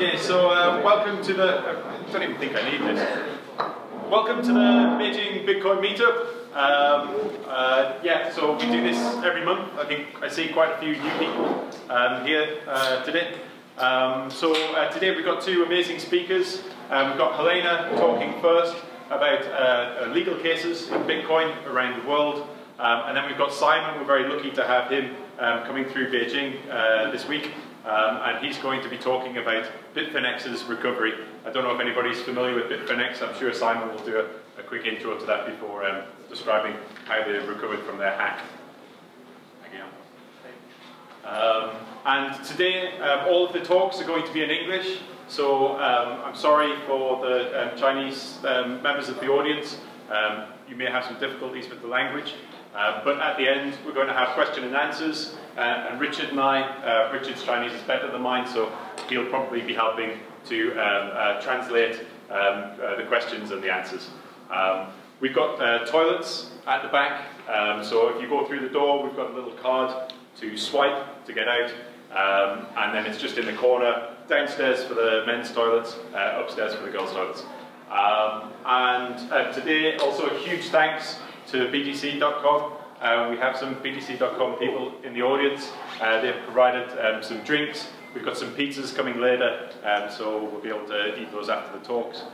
Okay, so welcome to the, I don't even think I need this. Welcome to the Beijing Bitcoin Meetup. Yeah, so we do this every month. I think I see quite a few new people here today. Today we've got two amazing speakers. We've got Jelena talking first about legal cases in Bitcoin around the world. And then we've got Simon. We're very lucky to have him coming through Beijing this week. And he's going to be talking about Bitfinex's recovery. I don't know if anybody's familiar with Bitfinex. I'm sure Simon will do a quick intro to that before describing how they recovered from their hack. Again. And today, all of the talks are going to be in English. So I'm sorry for the Chinese members of the audience. You may have some difficulties with the language. But at the end, we're going to have question and answers. And Richard and I, Richard's Chinese is better than mine, so he'll probably be helping to translate the questions and the answers. We've got toilets at the back, so if you go through the door, we've got a little card to swipe to get out, and then it's just in the corner, downstairs for the men's toilets, upstairs for the girls' toilets. Today, also a huge thanks to BTC.com. We have some BTC.com people in the audience. They've provided some drinks. We've got some pizzas coming later, so we'll be able to eat those after the talks.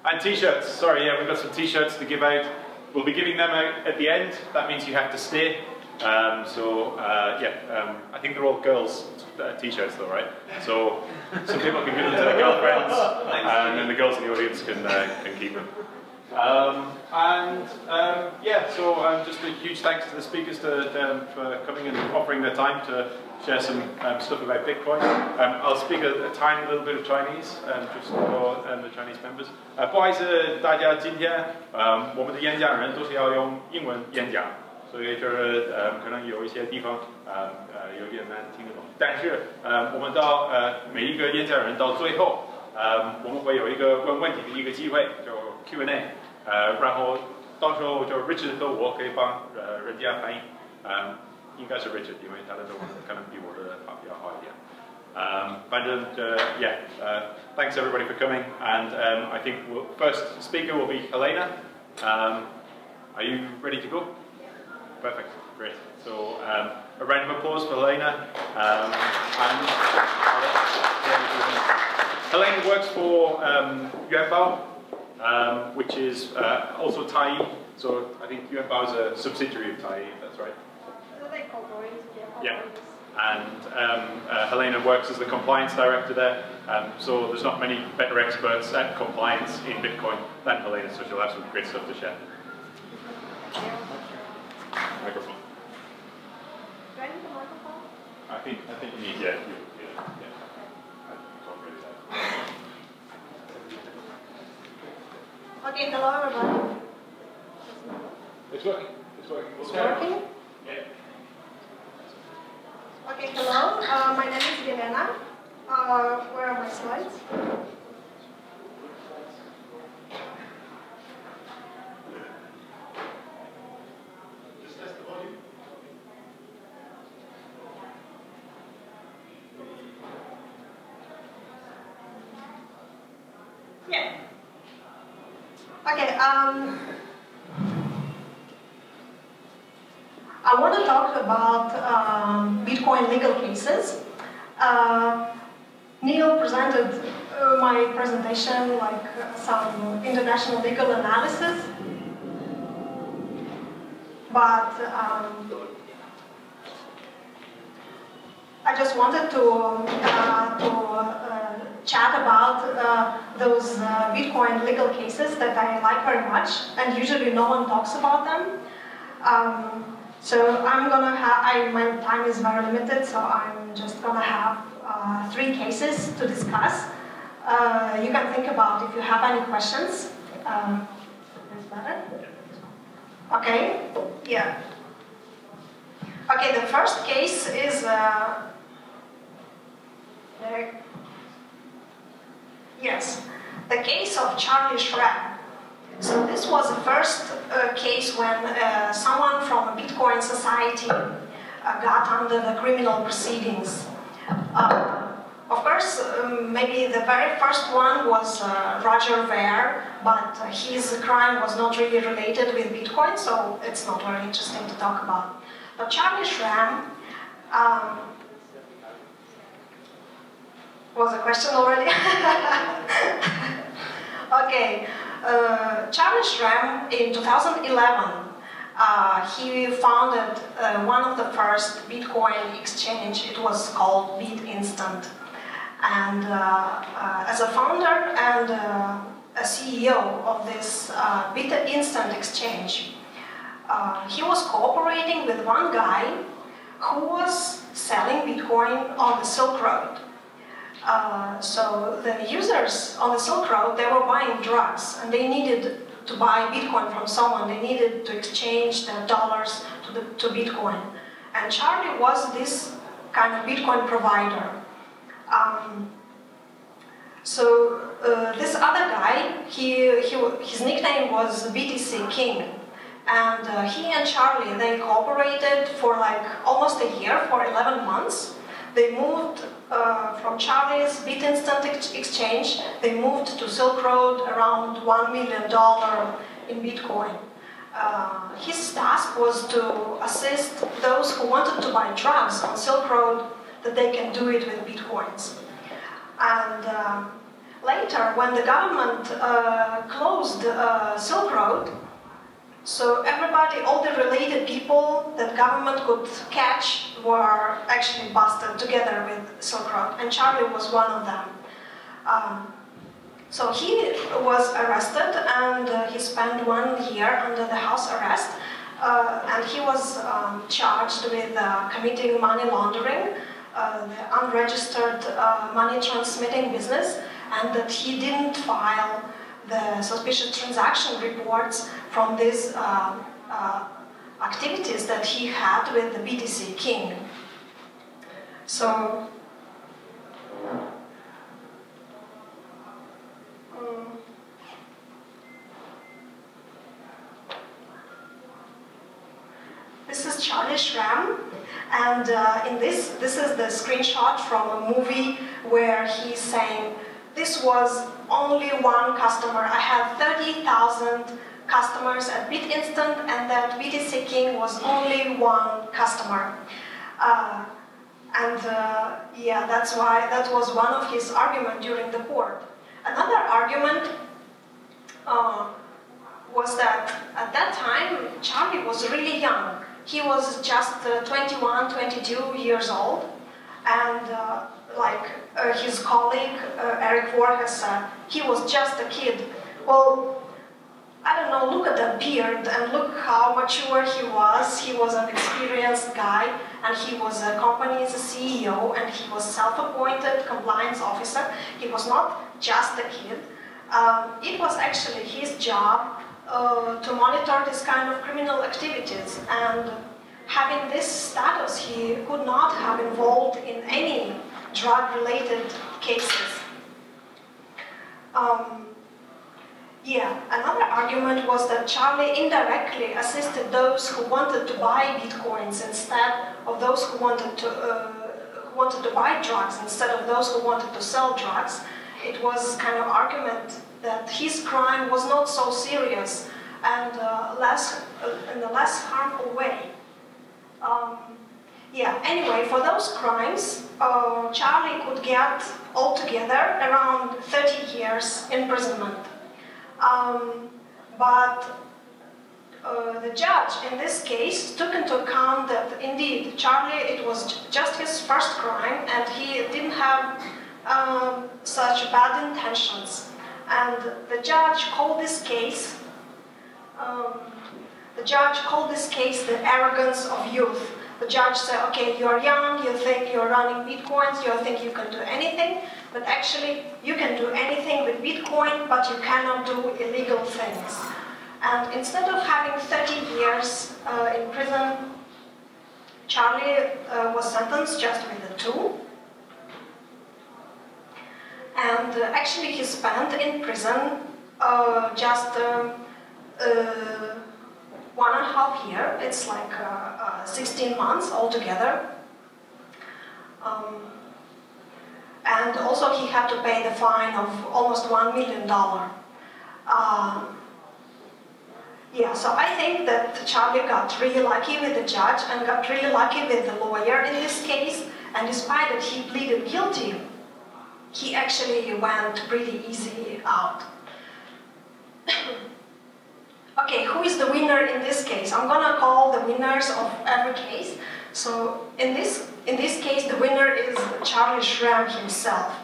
And t-shirts. Sorry, yeah, we've got some t-shirts to give out. We'll be giving them out at the end. That means you have to stay. I think they're all girls' t-shirts though, right? So some people can give them to their girlfriends, and then the girls in the audience can keep them. Just a huge thanks to the speakers for coming and offering their time to share some stuff about Bitcoin. I'll speak a tiny little bit of Chinese, just for the Chinese members. 不好意思，大家今天我们的演讲人都是要用英文演讲，所以就是可能有一些地方有点难听得懂。但是我们到每一个演讲人到最后，我们会有一个问问题的一个机会，就 Q&A。然后到时候就 Richard 和我可以帮人家翻译，应该是 Richard， 因为他的中文可能比我的比较好一点。Thanks everybody for coming, and I think first speaker will be Jelena. Are you ready to go? Perfect, great. So a round of applause for Jelena. Jelena works for Yuanbao. Which is also Taiyi, so I think Yuanbao is a subsidiary of Taiyi, if that's right. Yeah, and Jelena works as the compliance director there, so there's not many better experts at compliance in Bitcoin than Jelena, so she'll have some great stuff to share. Microphone. Do I need the microphone? I think you need, yeah. Okay, hello everybody. It's working. It's working. It's working? Yeah. Okay, hello. My name is Jelena. Where are my slides? Just test the volume. Yeah. Okay, I want to talk about Bitcoin legal cases. Neil presented my presentation like some international legal analysis, but I just wanted to chat about those Bitcoin legal cases that I like very much, and usually no one talks about them. So I'm gonna have, my time is very limited, so I'm just gonna have 3 cases to discuss. You can think about if you have any questions. Is that it? Okay, yeah. Okay, the first case is yes, the case of Charlie Schramm. So this was the first case when someone from a Bitcoin society got under the criminal proceedings. Of course, maybe the very first one was Roger Ver, but his crime was not really related with Bitcoin, so it's not very interesting to talk about. But Charlie Schramm was a question already? Okay, Charlie Schramm in 2011, he founded one of the first Bitcoin exchange. It was called BitInstant. And as a founder and a CEO of this BitInstant exchange, he was cooperating with one guy who was selling Bitcoin on the Silk Road. So the users on the Silk Road, they were buying drugs, and they needed to buy Bitcoin from someone. They needed to exchange their dollars to Bitcoin. And Charlie was this kind of Bitcoin provider. This other guy, his nickname was BTC King. And he and Charlie, they cooperated for like almost a year, for 11 months. They moved from Charlie's BitInstant exchange, they moved to Silk Road around $1 million in Bitcoin. His task was to assist those who wanted to buy drugs on Silk Road, that they can do it with Bitcoins. And later, when the government closed Silk Road, so everybody, all the related people that government could catch were actually busted together with Silk Road, and Charlie was one of them. So he was arrested, and he spent 1 year under the house arrest, and he was charged with committing money laundering, the unregistered money transmitting business, and that he didn't file the suspicious transaction reports from these activities that he had with the BTC King. So, this is Charlie Schramm, and in this is the screenshot from a movie where he's saying, this was only one customer. I had 30,000 customers at BitInstant, and that BTC King was only one customer. Yeah, that's why that was one of his arguments during the court. Another argument was that at that time, Charlie was really young. He was just 21, 22 years old, and his colleague, Eric Voorhees said, he was just a kid. Well, I don't know, look at the beard and look how mature he was. He was an experienced guy, and he was a company's CEO, and he was self-appointed compliance officer. He was not just a kid. It was actually his job to monitor this kind of criminal activities, and having this status, he could not have involved in any drug-related cases. Another argument was that Charlie indirectly assisted those who wanted to buy Bitcoins instead of those who wanted to buy drugs instead of those who wanted to sell drugs. It was kind of argument that his crime was not so serious and in a less harmful way. Anyway, for those crimes, Charlie could get altogether around 30 years imprisonment. But the judge in this case took into account that indeed Charlie, it was just his first crime, and he didn't have such bad intentions. And the judge called this case the arrogance of youth. The judge said, okay, you're young, you think you're running Bitcoins, you think you can do anything, but actually you can do anything with Bitcoin, but you cannot do illegal things. And instead of having 30 years in prison, Charlie was sentenced just with a 2. And actually he spent in prison just 1.5 years. It's like 16 months altogether. And also he had to pay the fine of almost $1 million. Yeah, so I think that Charlie got really lucky with the judge and got really lucky with the lawyer in this case. And despite that he pleaded guilty, he actually went pretty easy out. Okay, who is the winner in this case? I'm gonna call the winners of every case. So in this case, the winner is Charlie Schramm himself.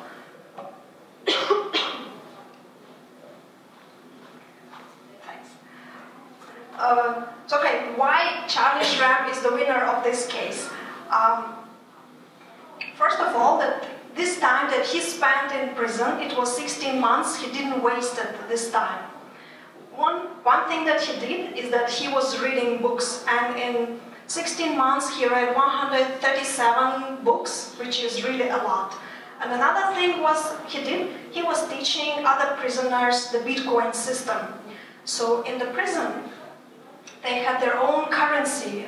So okay, why Charlie Schramm is the winner of this case? First of all, that this time that he spent in prison, it was 16 months, he didn't waste it this time. One thing that he did is that he was reading books, and in 16 months he read 137 books, which is really a lot. And another thing he was teaching other prisoners the Bitcoin system. So in the prison, they had their own currency.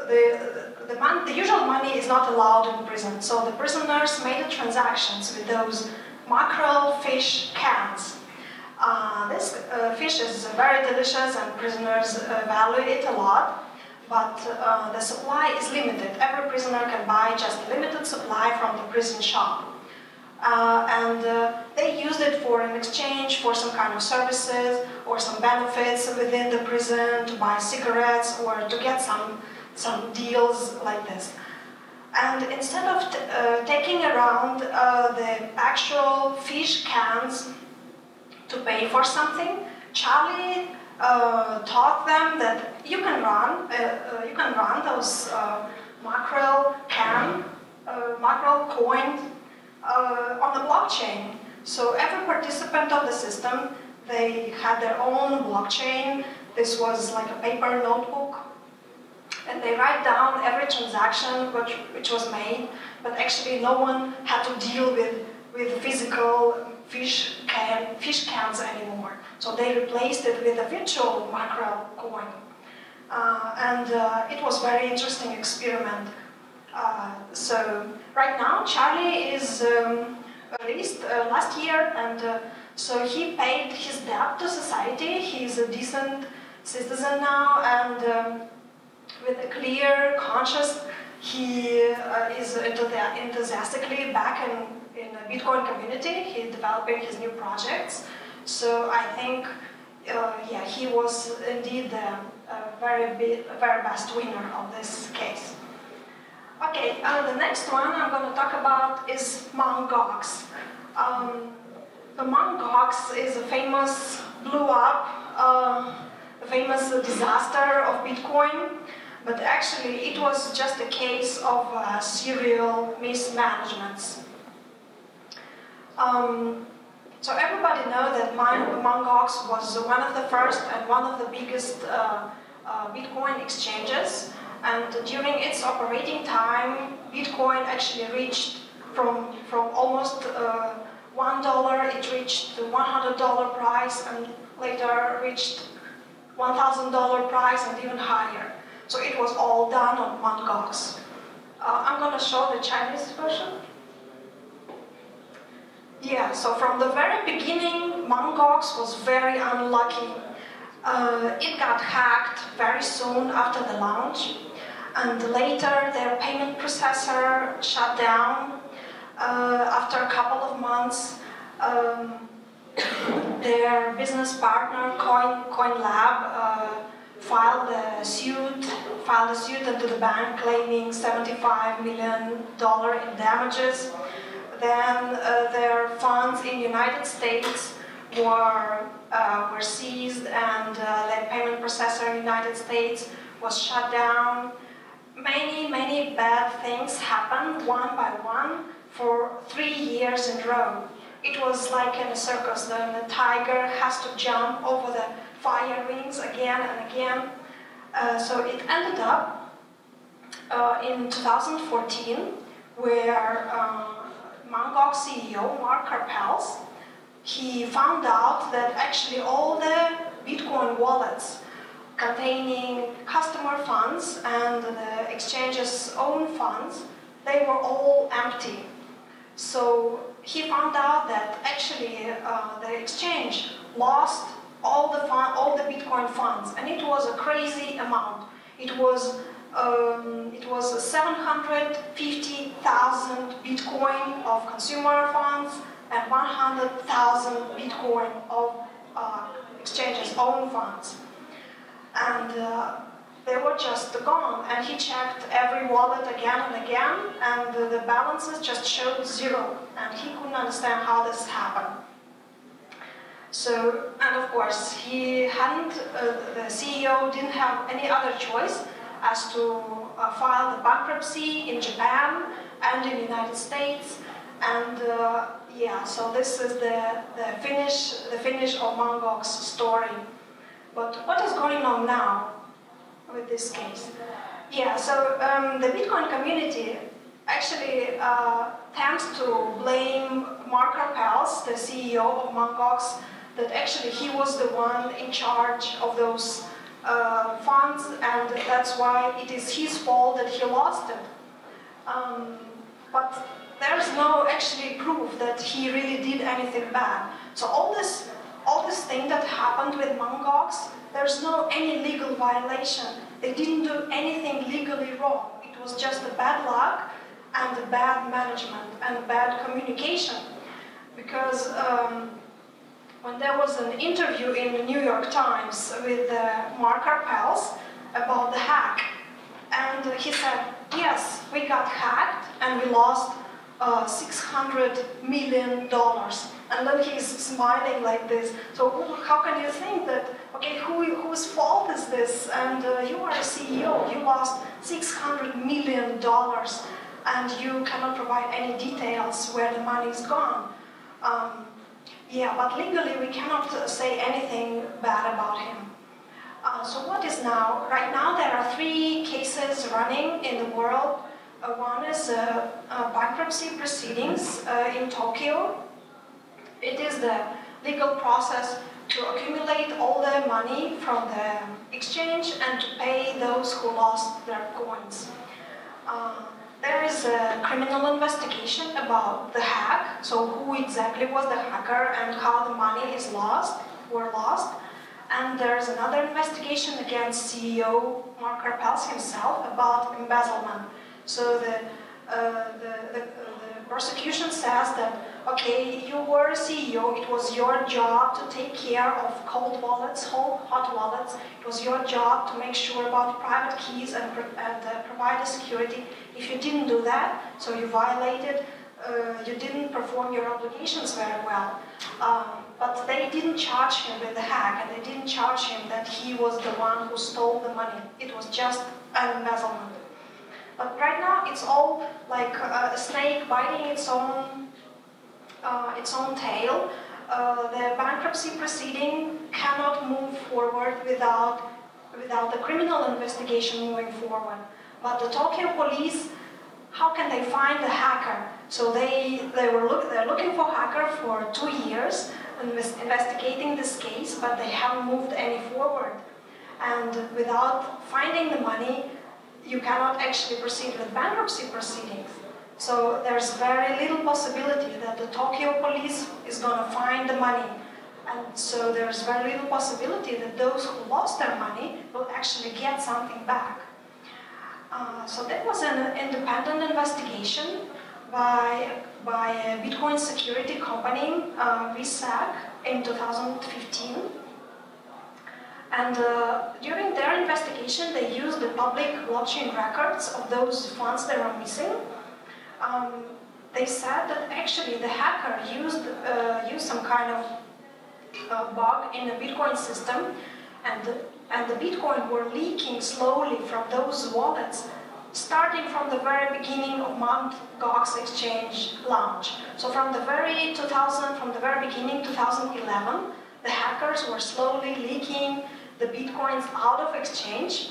The usual money is not allowed in prison, so the prisoners made transactions with those mackerel fish cans. This fish is very delicious and prisoners value it a lot, but the supply is limited. Every prisoner can buy just a limited supply from the prison shop. They used it for an exchange for some kind of services or some benefits within the prison, to buy cigarettes or to get some deals like this. And instead of taking around the actual fish cans to pay for something, Charlie taught them that you can run those mackerel coins on the blockchain. So every participant of the system, they had their own blockchain. This was like a paper notebook. And they write down every transaction which was made, but actually no one had to deal with physical fish cans anymore. So they replaced it with a virtual mackerel coin. It was a very interesting experiment. So right now, Charlie is released last year, and so he paid his debt to society. He's a decent citizen now, and with a clear conscience, he is enthusiastically back in the Bitcoin community. He's developing his new projects. So I think, yeah, he was indeed the very best winner of this case. Okay, the next one I'm going to talk about is Mt. Gox. The Mt. Gox is a famous, blew up, a famous disaster of Bitcoin, but actually it was just a case of serial mismanagements. So everybody knows that Mt. Gox was one of the first and one of the biggest Bitcoin exchanges. And during its operating time, Bitcoin actually reached from almost $1, it reached the $100 price, and later reached $1,000 price and even higher. So it was all done on Mt. Gox. I'm going to show the Chinese version. Yeah, so from the very beginning, Mt. Gox was very unlucky. It got hacked very soon after the launch, and later their payment processor shut down. After a couple of months, their business partner, CoinLab, filed a suit into the bank claiming $75 million in damages. Then their funds in the United States were seized, and their payment processor in the United States was shut down. Many bad things happened one by one for 3 years in a row. It was like in a circus. The tiger has to jump over the fire rings again and again. So it ended up in 2014, where Mt. Gox CEO Mark Karpels, he found out that actually all the Bitcoin wallets containing customer funds and the exchange's own funds, they were all empty. So he found out that actually the exchange lost all the Bitcoin funds, and it was a crazy amount. It was 750,000 Bitcoin of consumer funds and 100,000 Bitcoin of exchange's own funds. And they were just gone, and he checked every wallet again and again, and the balances just showed zero, and he couldn't understand how this happened. So, and of course, he hadn't, the CEO didn't have any other choice as to file the bankruptcy in Japan and in the United States, and yeah, so this is the finish of Mt. Gox's story. But what is going on now with this case? Yeah, so the Bitcoin community actually tends to blame Mark Karpels, the CEO of Mt. Gox, that actually he was the one in charge of those funds, and that's why it is his fault that he lost it. But there's no actually proof that he really did anything bad. So all this thing that happened with Mt. Gox, there's no any legal violation. They didn't do anything legally wrong. It was just a bad luck and a bad management and bad communication. Because when there was an interview in the New York Times with Mark Karpels about the hack, and he said, yes, we got hacked and we lost $600 million. And then he's smiling like this. So how can you think that, okay, whose fault is this? And you are a CEO, you lost $600 million, and you cannot provide any details where the money is gone. Yeah, but legally we cannot say anything bad about him. So what is now? Right now there are 3 cases running in the world. One is bankruptcy proceedings in Tokyo. It is the legal process to accumulate all the money from the exchange and to pay those who lost their coins. There is a criminal investigation about the hack, so who exactly was the hacker and how the money were lost. And there's another investigation against CEO Mark Karpels himself about embezzlement. So the prosecution says that, okay, you were a CEO, it was your job to take care of cold wallets, hot wallets. It was your job to make sure about private keys and provide the security. If you didn't do that, so you violated, you didn't perform your obligations very well. But they didn't charge him with the hack, and they didn't charge him that he was the one who stole the money. It was just an embezzlement. But right now, it's all like a snake biting its own tail. The bankruptcy proceeding cannot move forward without the criminal investigation moving forward. But the Tokyo police, how can they find the hacker? So they're looking for hacker for 2 years, investigating this case, but they haven't moved any forward. And without finding the money, you cannot actually proceed with bankruptcy proceedings. So there's very little possibility that the Tokyo police is going to find the money. And so there's very little possibility that those who lost their money will actually get something back. So there was an independent investigation by a Bitcoin security company, VSAC, in 2015. And during their investigation, they used the public blockchain records of those funds that were missing. They said that actually the hacker used some kind of bug in the Bitcoin system, and the Bitcoin were leaking slowly from those wallets, starting from the very beginning of Mt. Gox exchange launch. So from the very beginning, 2011, the hackers were slowly leaking the Bitcoins out of exchange,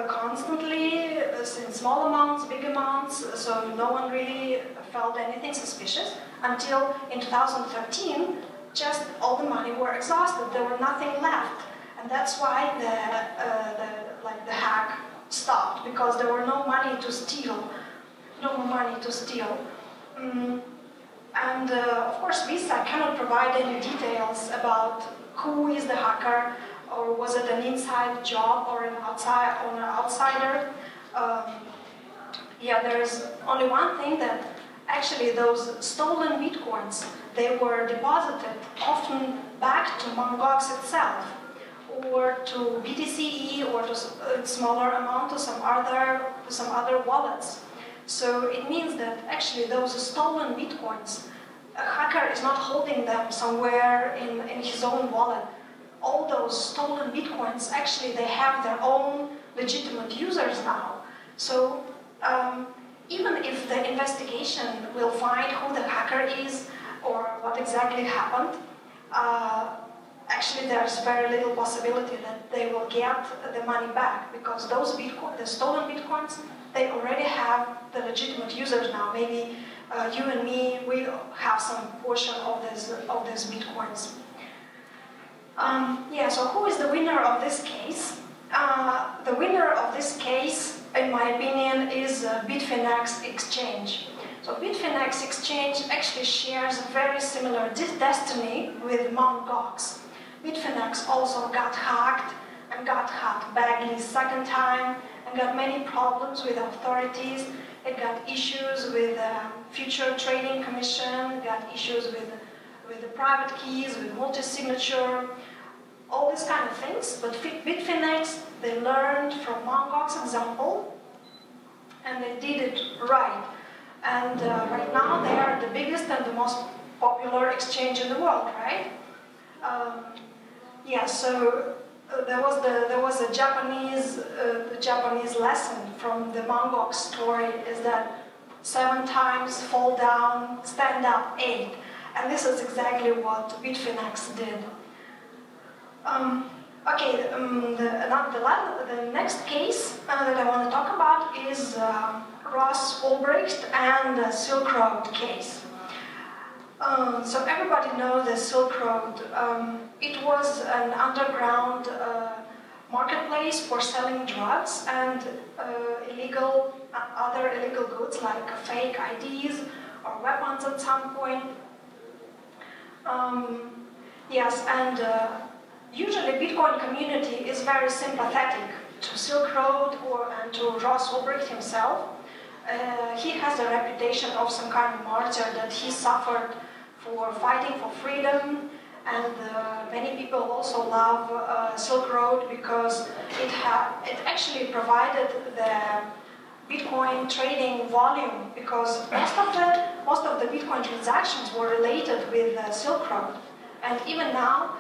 constantly, in small amounts, big amounts, so no one really felt anything suspicious, until in 2013, just all the money were exhausted, there were nothing left. And that's why the hack stopped, because there were no money to steal. Of course, Visa cannot provide any details about who is the hacker, or was it an inside job or an outsider. Yeah, there is only one thing, that actually those stolen bitcoins, they were deposited often back to Mt. Gox itself, or to BTCE, or to a smaller amount to some other wallets. So it means that actually those stolen bitcoins, a hacker is not holding them somewhere in his own wallet. All those stolen bitcoins, actually they have their own legitimate users now. So even if the investigation will find who the hacker is or what exactly happened, actually there's very little possibility that they will get the money back, because those the stolen bitcoins, they already have the legitimate users now. Maybe you and me, we have some portion of these bitcoins. Yeah, so who is the winner of this case? The winner of this case, in my opinion, is Bitfinex exchange. So Bitfinex exchange actually shares a very similar destiny with Mt. Gox. Bitfinex also got hacked, and got hacked badly second time, and got many problems with authorities. It got issues with the Future Trading Commission, got issues with the private keys, with multi-signature, all these kind of things. But Bitfinex, they learned from Mt. Gox example, and they did it right. And right now they are the biggest and the most popular exchange in the world, right? Yeah, so there was a Japanese lesson from the Mt. Gox story, is that 7 times fall down, stand up 8, and this is exactly what Bitfinex did. Okay, the next case that I want to talk about is Ross Ulbricht and the Silk Road case. So everybody knows the Silk Road. It was an underground marketplace for selling drugs and other illegal goods like fake IDs or weapons at some point. Yes, and usually Bitcoin community is very sympathetic to Silk Road and to Ross Ulbricht himself. He has a reputation of some kind of martyr, that he suffered for fighting for freedom, and many people also love Silk Road because it actually provided the Bitcoin trading volume, because most of the Bitcoin transactions were related with Silk Road, and even now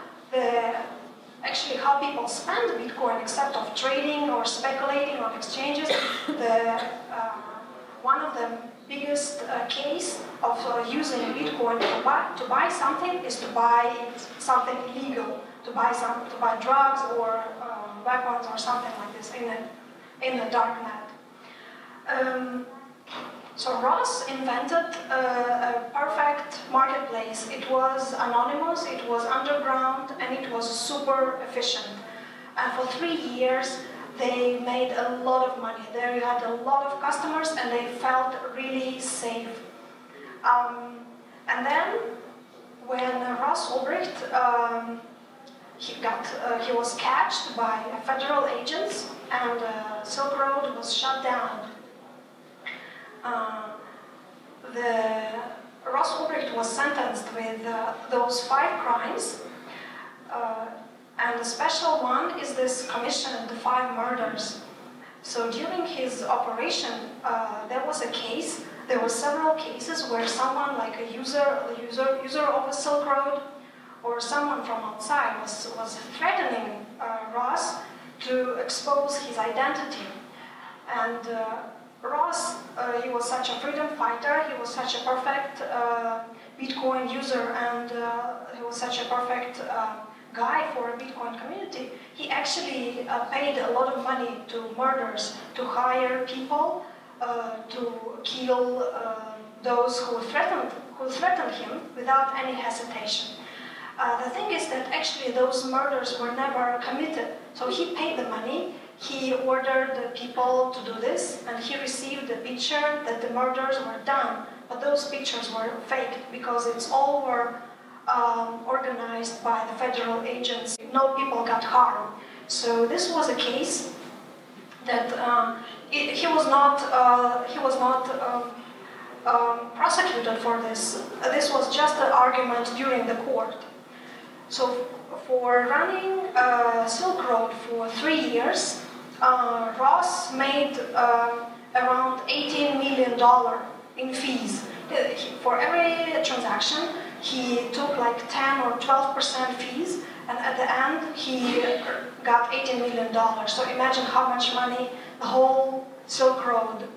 actually how people spend Bitcoin, except of trading or speculating on exchanges, one of the biggest case of using Bitcoin to buy something is to buy something illegal, to buy drugs or weapons or something like this in the dark net. So Ross invented a perfect marketplace. It was anonymous, it was underground, and it was super efficient. And for 3 years, they made a lot of money. They had a lot of customers, and they felt really safe. And then, when Ross Ulbricht he was catched by federal agents, and Silk Road was shut down. Ross Ulbricht was sentenced with those 5 crimes. And the special one is this commission, the 5 murders. So during his operation, there were several cases where someone, like a user of a Silk Road, or someone from outside was threatening Ross to expose his identity. And Ross, he was such a freedom fighter, he was such a perfect Bitcoin user, and he was such a perfect guy for a Bitcoin community. He actually paid a lot of money to murderers to hire people to kill those who threatened him without any hesitation. The thing is that actually those murders were never committed. So he paid the money, he ordered the people to do this, and he received the picture that the murders were done. but those pictures were fake because it's all were organized by the federal agents. No people got harmed. So this was a case that he was not prosecuted for this. This was just an argument during the court. So for running Silk Road for 3 years, Ross made around $18 million in fees. For every transaction, he took like 10 or 12% fees, and at the end, he got $18 million. So imagine how much money the whole Silk Road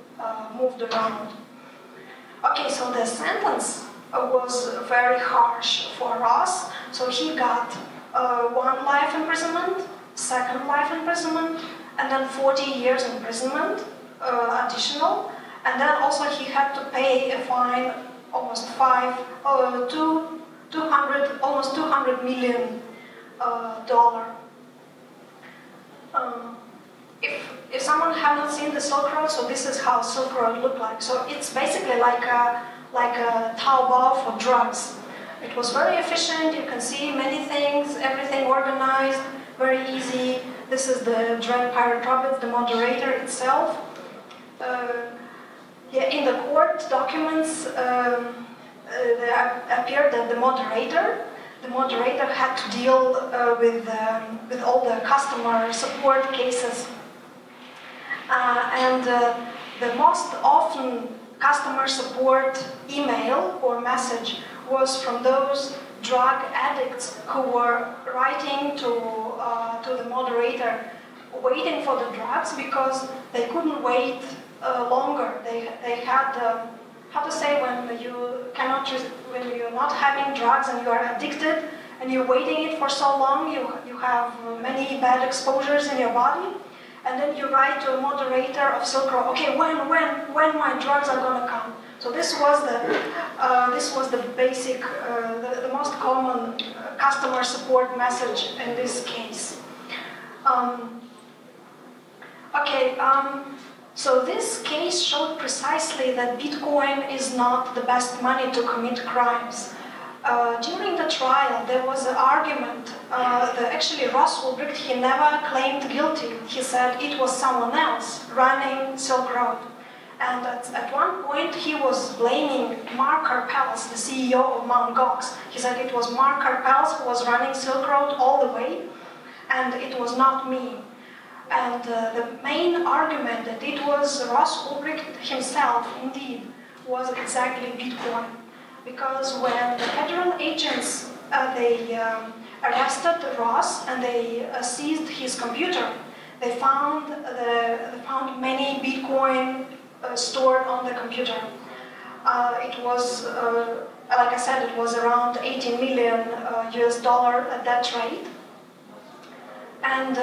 moved around. Okay, so the sentence was very harsh for Ross. So he got 1 life imprisonment, 2nd life imprisonment, and then 40 years imprisonment additional. And then also he had to pay a fine almost almost $200 million. If someone have not seen the Silk Road, so this is how Silk Road looked like. So it's basically like a Taobao for drugs. It was very efficient. You can see many things, everything organized, very easy. This is the Dread Pirate Rabbit, the moderator itself. In the court documents, there appeared that the moderator had to deal with all the customer support cases. And the most often customer support email or message was from those drug addicts who were writing to the moderator, waiting for the drugs because they couldn't wait longer. They had, how to say, when you're not having drugs and you are addicted and you're waiting it for so long, you have many bad exposures in your body, and then you write to a moderator of Silk Road, okay, when my drugs are gonna come. So this was the basic, the most common customer support message in this case. So this case showed precisely that Bitcoin is not the best money to commit crimes. During the trial, there was an argument. Actually, Ross Ulbricht, he never claimed guilty. He said it was someone else running Silk Road. And at one point, he was blaming Mark Karpels, the CEO of Mt. Gox. He said it was Mark Karpels who was running Silk Road all the way, and it was not me. And the main argument that it was Ross Ulbricht himself, indeed, was exactly Bitcoin. Because when the federal agents, they arrested Ross and they seized his computer, they found many Bitcoin stored on the computer. It was, like I said, it was around 18 million US dollar at that rate. And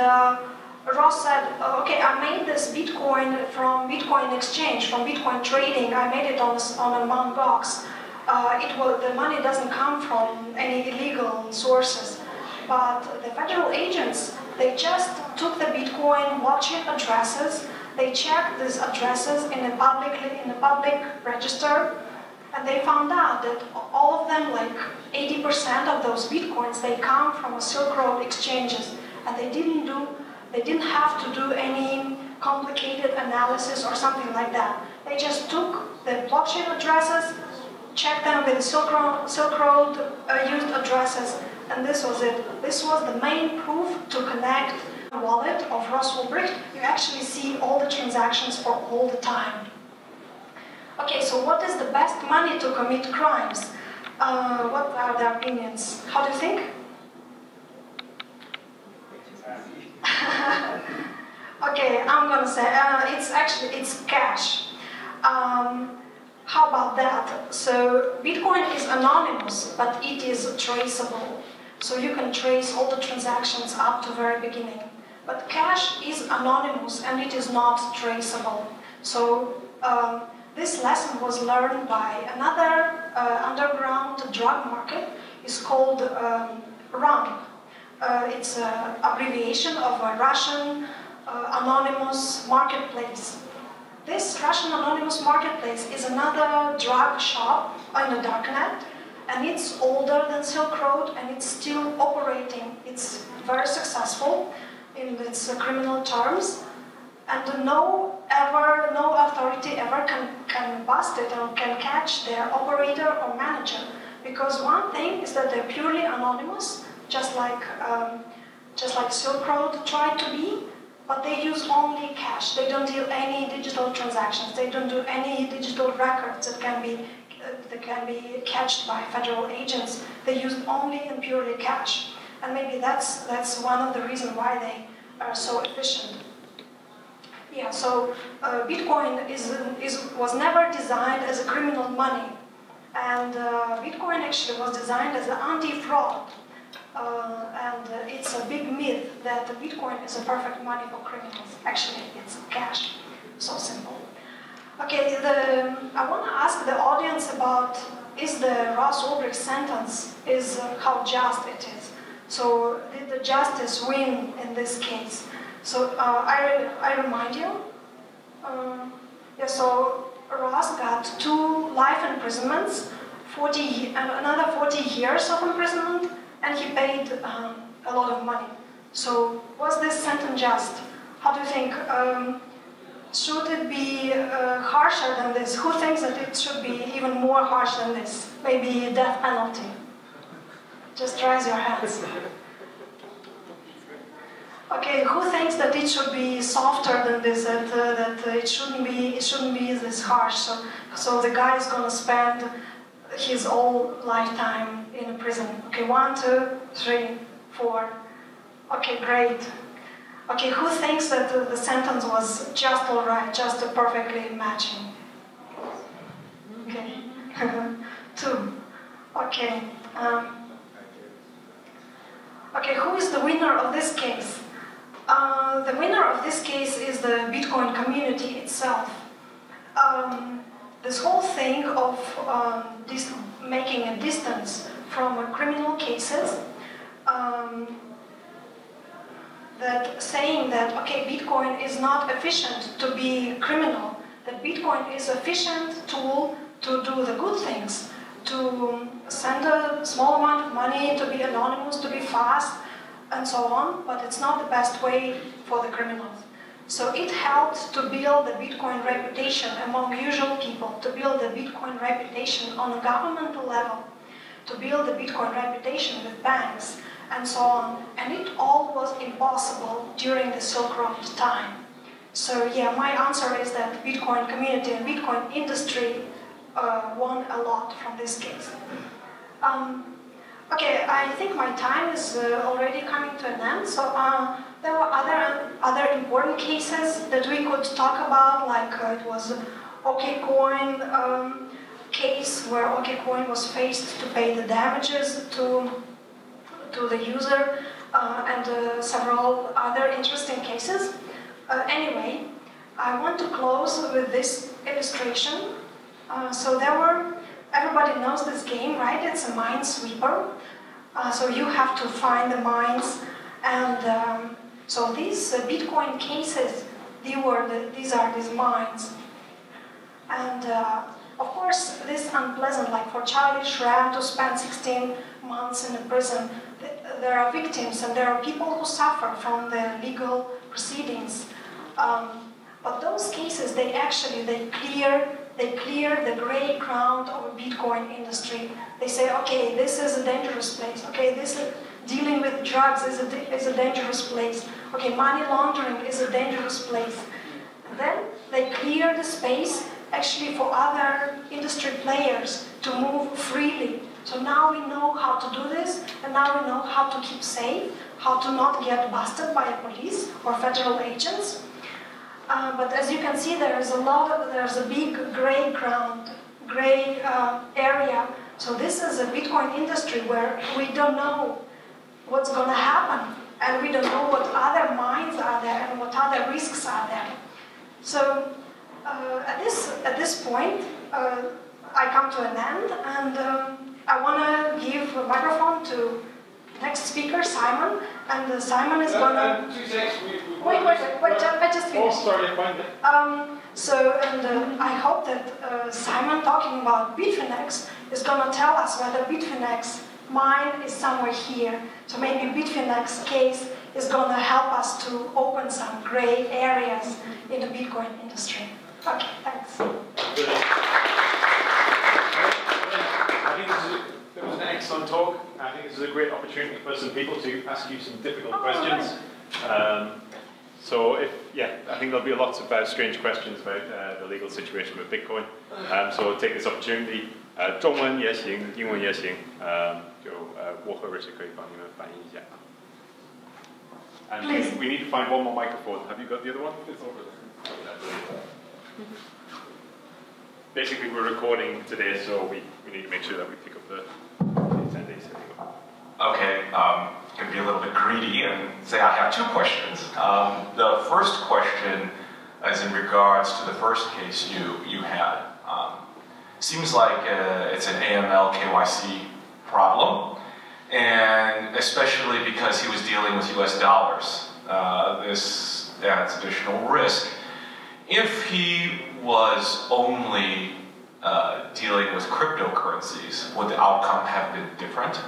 Ross said, okay, I made this Bitcoin from Bitcoin exchange, from Bitcoin trading. I made it on a Mt. Gox. The money doesn't come from any illegal sources. But the federal agents, they just took the Bitcoin blockchain addresses, they checked these addresses in a public register, and they found out that all of them, like 80% of those Bitcoins, they come from Silk Road exchanges, and they didn't have to do any complicated analysis or something like that. They just took the blockchain addresses, checked them with Silk Road used addresses, and this was it. This was the main proof to connect the wallet of Ross Ulbricht. You actually see all the transactions for all the time. Okay, so what is the best money to commit crimes? What are the opinions? How do you think? Okay, I'm gonna say it's cash. How about that? So Bitcoin is anonymous, but it is traceable. So you can trace all the transactions up to the very beginning. But cash is anonymous and it is not traceable. So this lesson was learned by another underground drug market. It's called RUM. It's an abbreviation of a Russian anonymous marketplace. this Russian anonymous marketplace is another drug shop on the darknet, and it's older than Silk Road, and it's still operating. It's very successful in its criminal terms, and no authority ever can bust it or can catch their operator or manager, because one thing is that they're purely anonymous, just like Silk Road tried to be, but they use only cash. They don't do any digital transactions. They don't do any digital records that can be catched by federal agents. They use only and purely cash, and maybe that's one of the reasons why they are so efficient. Yeah, so Bitcoin was never designed as a criminal money, and Bitcoin actually was designed as an anti-fraud. And it's a big myth that Bitcoin is a perfect money for criminals. Actually, it's cash. So simple. Okay, I want to ask the audience about is the Ross Ulbricht sentence, how just it is. So did the justice win in this case? So I remind you. Yeah, so Ross got 2 life imprisonments, another 40 years of imprisonment, and he paid a lot of money. So was this sentence just? How do you think? Should it be harsher than this? Who thinks that it should be even more harsh than this? Maybe death penalty? Just raise your hands. Okay, who thinks that it should be softer than this? That it shouldn't be this harsh? So the guy is gonna spend his whole lifetime in a prison. Okay, 1, 2, 3, 4. Okay, great. Okay, who thinks that the sentence was just all right, just perfectly matching? Okay, 2. Okay. Okay, who is the winner of this case? The winner of this case is the Bitcoin community itself. This whole thing of making a distance from criminal cases, that saying that, okay, Bitcoin is not efficient to be criminal, that Bitcoin is an efficient tool to do the good things, to send a small amount of money, to be anonymous, to be fast, and so on, but it's not the best way for the criminals. So it helped to build the Bitcoin reputation among usual people, to build the Bitcoin reputation on a governmental level, to build the Bitcoin reputation with banks, and so on. And it all was impossible during the Silk Road time. So yeah, my answer is that Bitcoin community and Bitcoin industry won a lot from this case. Okay, I think my time is already coming to an end. So there were other important cases that we could talk about, like it was OKCoin case where OKCoin was faced to pay the damages to the user, and several other interesting cases. Anyway, I want to close with this illustration. So everybody knows this game, right? It's a minesweeper. So you have to find the mines, and so these Bitcoin cases, these are these mines. And of course, this is unpleasant, like for Charlie Schramm to spend 16 months in a prison. There are victims and there are people who suffer from the legal proceedings. But those cases, they clear the gray ground of the Bitcoin industry. They say, okay, this is a dangerous place. Okay, this is dealing with drugs is a dangerous place. Okay, money laundering is a dangerous place. And then they clear the space actually for other industry players to move freely. So now we know how to do this, and now we know how to keep safe, how to not get busted by police or federal agents. But as you can see, there's a big gray ground, gray area. So this is a Bitcoin industry where we don't know what's going to happen, and we don't know what other mines are there and what other risks are there. So at this point, I come to an end, and I want to give the microphone to next speaker, Simon, and Simon is going to... 2 seconds, Wait, I just finished. Oh, sorry, fine. I hope that Simon talking about Bitfinex is going to tell us whether Bitfinex mine is somewhere here. So maybe Bitfinex case is going to help us to open some gray areas in the Bitcoin industry. Okay, thanks. I think it was an excellent talk. I think this is a great opportunity for some people to ask you some difficult questions. So I think there'll be lots of strange questions about the legal situation with Bitcoin. So take this opportunity. 中文也行，英文也行，我和Rich可以帮你们翻译一下。And we need to find one more microphone. Have you got the other one? It's over there. Basically, we're recording today, so we need to make sure that we pick up the attendees. Okay, going to be a little bit greedy and say I have two questions. The first question is in regards to the first case you had. Seems like it's an AML KYC problem, and especially because he was dealing with US dollars. This adds additional risk. If he was only dealing with cryptocurrencies, would the outcome have been different?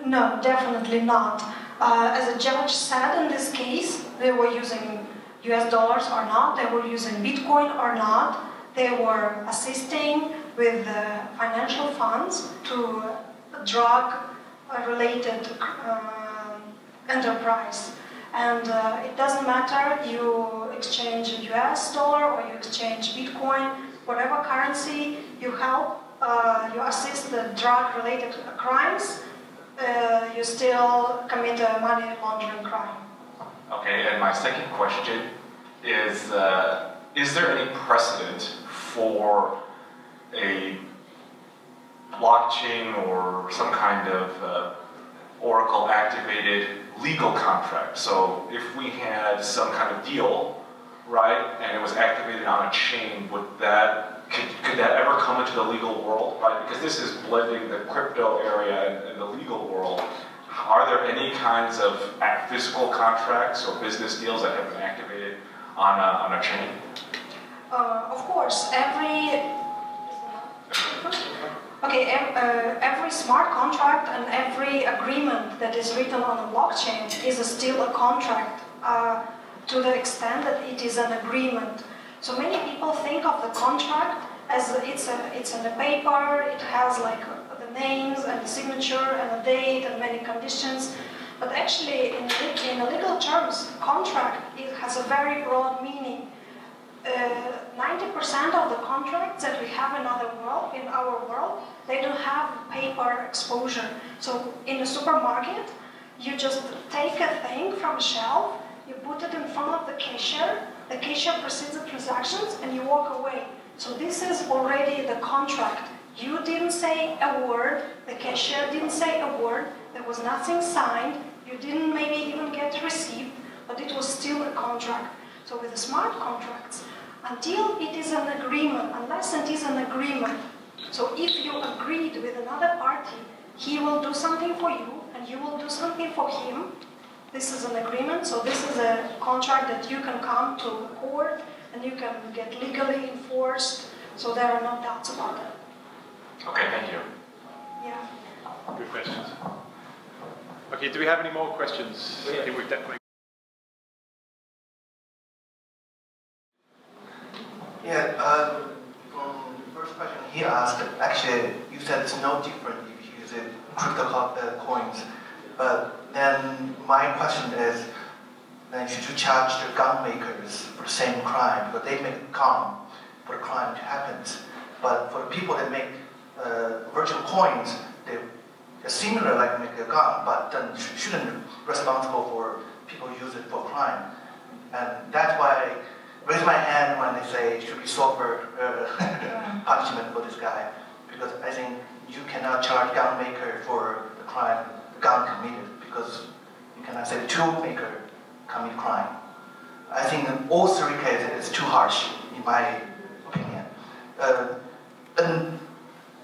No, definitely not. As a judge said in this case, they were using US dollars or not, they were using Bitcoin or not, they were assisting with financial funds to drug-related enterprise. And it doesn't matter, you exchange US dollar or you exchange Bitcoin, whatever currency you help, you assist the drug-related crimes, you still commit a money laundering crime. Okay, and my second question is there any precedent for a blockchain or some kind of Oracle-activated legal contract? So if we had some kind of deal, right, and it was activated on a chain, could that ever come into the legal world, right? Because this is blending the crypto area and the legal world. Are there any kinds of physical contracts or business deals that have been activated on a chain? Of course, every smart contract and every agreement that is written on a blockchain is still a contract to the extent that it is an agreement. So many people think of the contract as it's in a paper, it has like the names and the signature and a date and many conditions. But actually, in legal terms, contract, it has a very broad meaning. 90% of the contracts that we have in our world, they don't have paper exposure. So in the supermarket, you just take a thing from a shelf, you put it in front of the cashier proceeds the transactions, and you walk away. So this is already the contract. You didn't say a word, the cashier didn't say a word, there was nothing signed, you didn't maybe even get a receipt, but it was still a contract. So with the smart contracts, until it is an agreement, unless it is an agreement, so if you agreed with another party, he will do something for you, and you will do something for him, this is an agreement, so this is a contract that you can come to court, and you can get legally enforced, so there are no doubts about it. Okay, thank you. Yeah. Good questions. Okay, do we have any more questions? I think we've definitely... Yeah, the first question he asked, actually, you said it's no different if you use crypto coins. But then my question is, then should you charge the gun makers for the same crime? Because they make a gun for the crime to happen. But for the people that make virtual coins, they're similar like make a gun, but then shouldn't be responsible for people who use it for crime. And that's why I raise my hand when they say it should be software punishment for this guy. Because I think you cannot charge gun maker for the crime the gun committed, because you cannot say the tool maker commit crime. I think in all three cases it's too harsh, in my opinion. In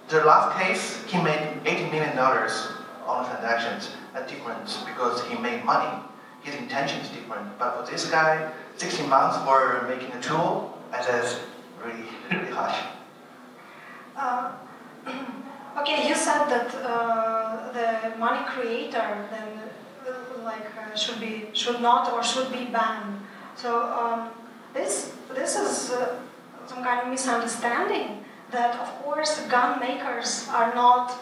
the last case, he made $80 million on transactions at difference because he made money. his intention is different. But for this guy, 16 months for making a tool, that is really, really harsh. Okay, you said that the money creator then should not or should be banned. So this is some kind of misunderstanding that of course gun makers are not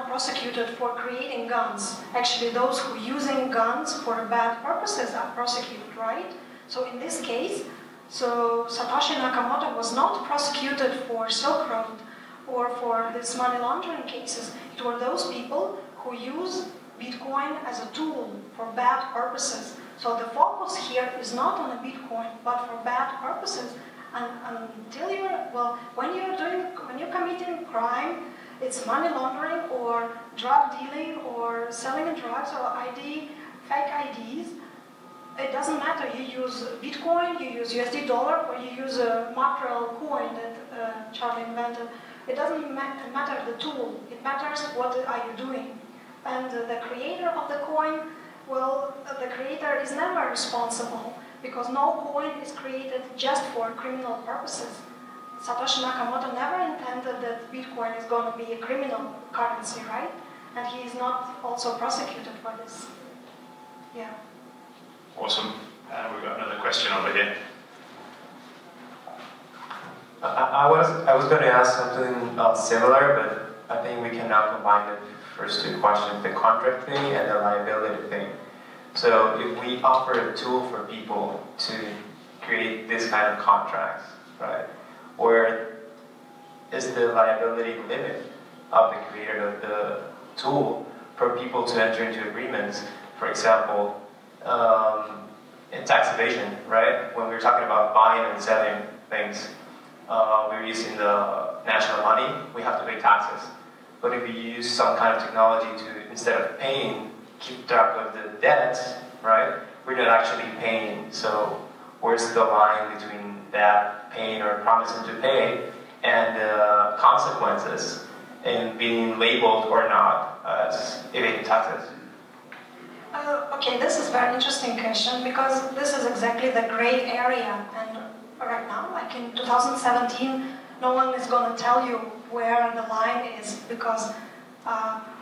prosecuted for creating guns. Actually, those who are using guns for bad purposes are prosecuted, right? So in this case, Satoshi Nakamoto was not prosecuted for Silk Road or for these money laundering cases. It were those people who use Bitcoin as a tool for bad purposes. So the focus here is not on a Bitcoin, but for bad purposes. And until when you're committing crime, it's money laundering or drug dealing or selling drugs or fake IDs. It doesn't matter. You use Bitcoin, you use USD dollar, or you use a mackerel coin that Charlie invented. It doesn't matter the tool. It matters what are you doing. And the creator of the coin, the creator is never responsible because no coin is created just for criminal purposes. Satoshi Nakamoto never intended that Bitcoin is going to be a criminal currency, right? And he is not also prosecuted for this. Yeah. Awesome. We've got another question over here. I was going to ask something similar, but I think we can now combine the first two questions, the contract thing and the liability thing. So if we offer a tool for people to create this kind of contracts, right? Where is the liability limit of the creator of the tool for people to enter into agreements? For example, in tax evasion, right? When we're talking about buying and selling things, we're using the national money, we have to pay taxes. But if we use some kind of technology to, instead of paying, keep track of the debts, right? We're not actually paying. So where's the line between that paying or promising to pay and the consequences in being labeled or not as evading taxes? Okay, this is a very interesting question because this is exactly the gray area. And right now, like in 2017, no one is going to tell you where the line is because.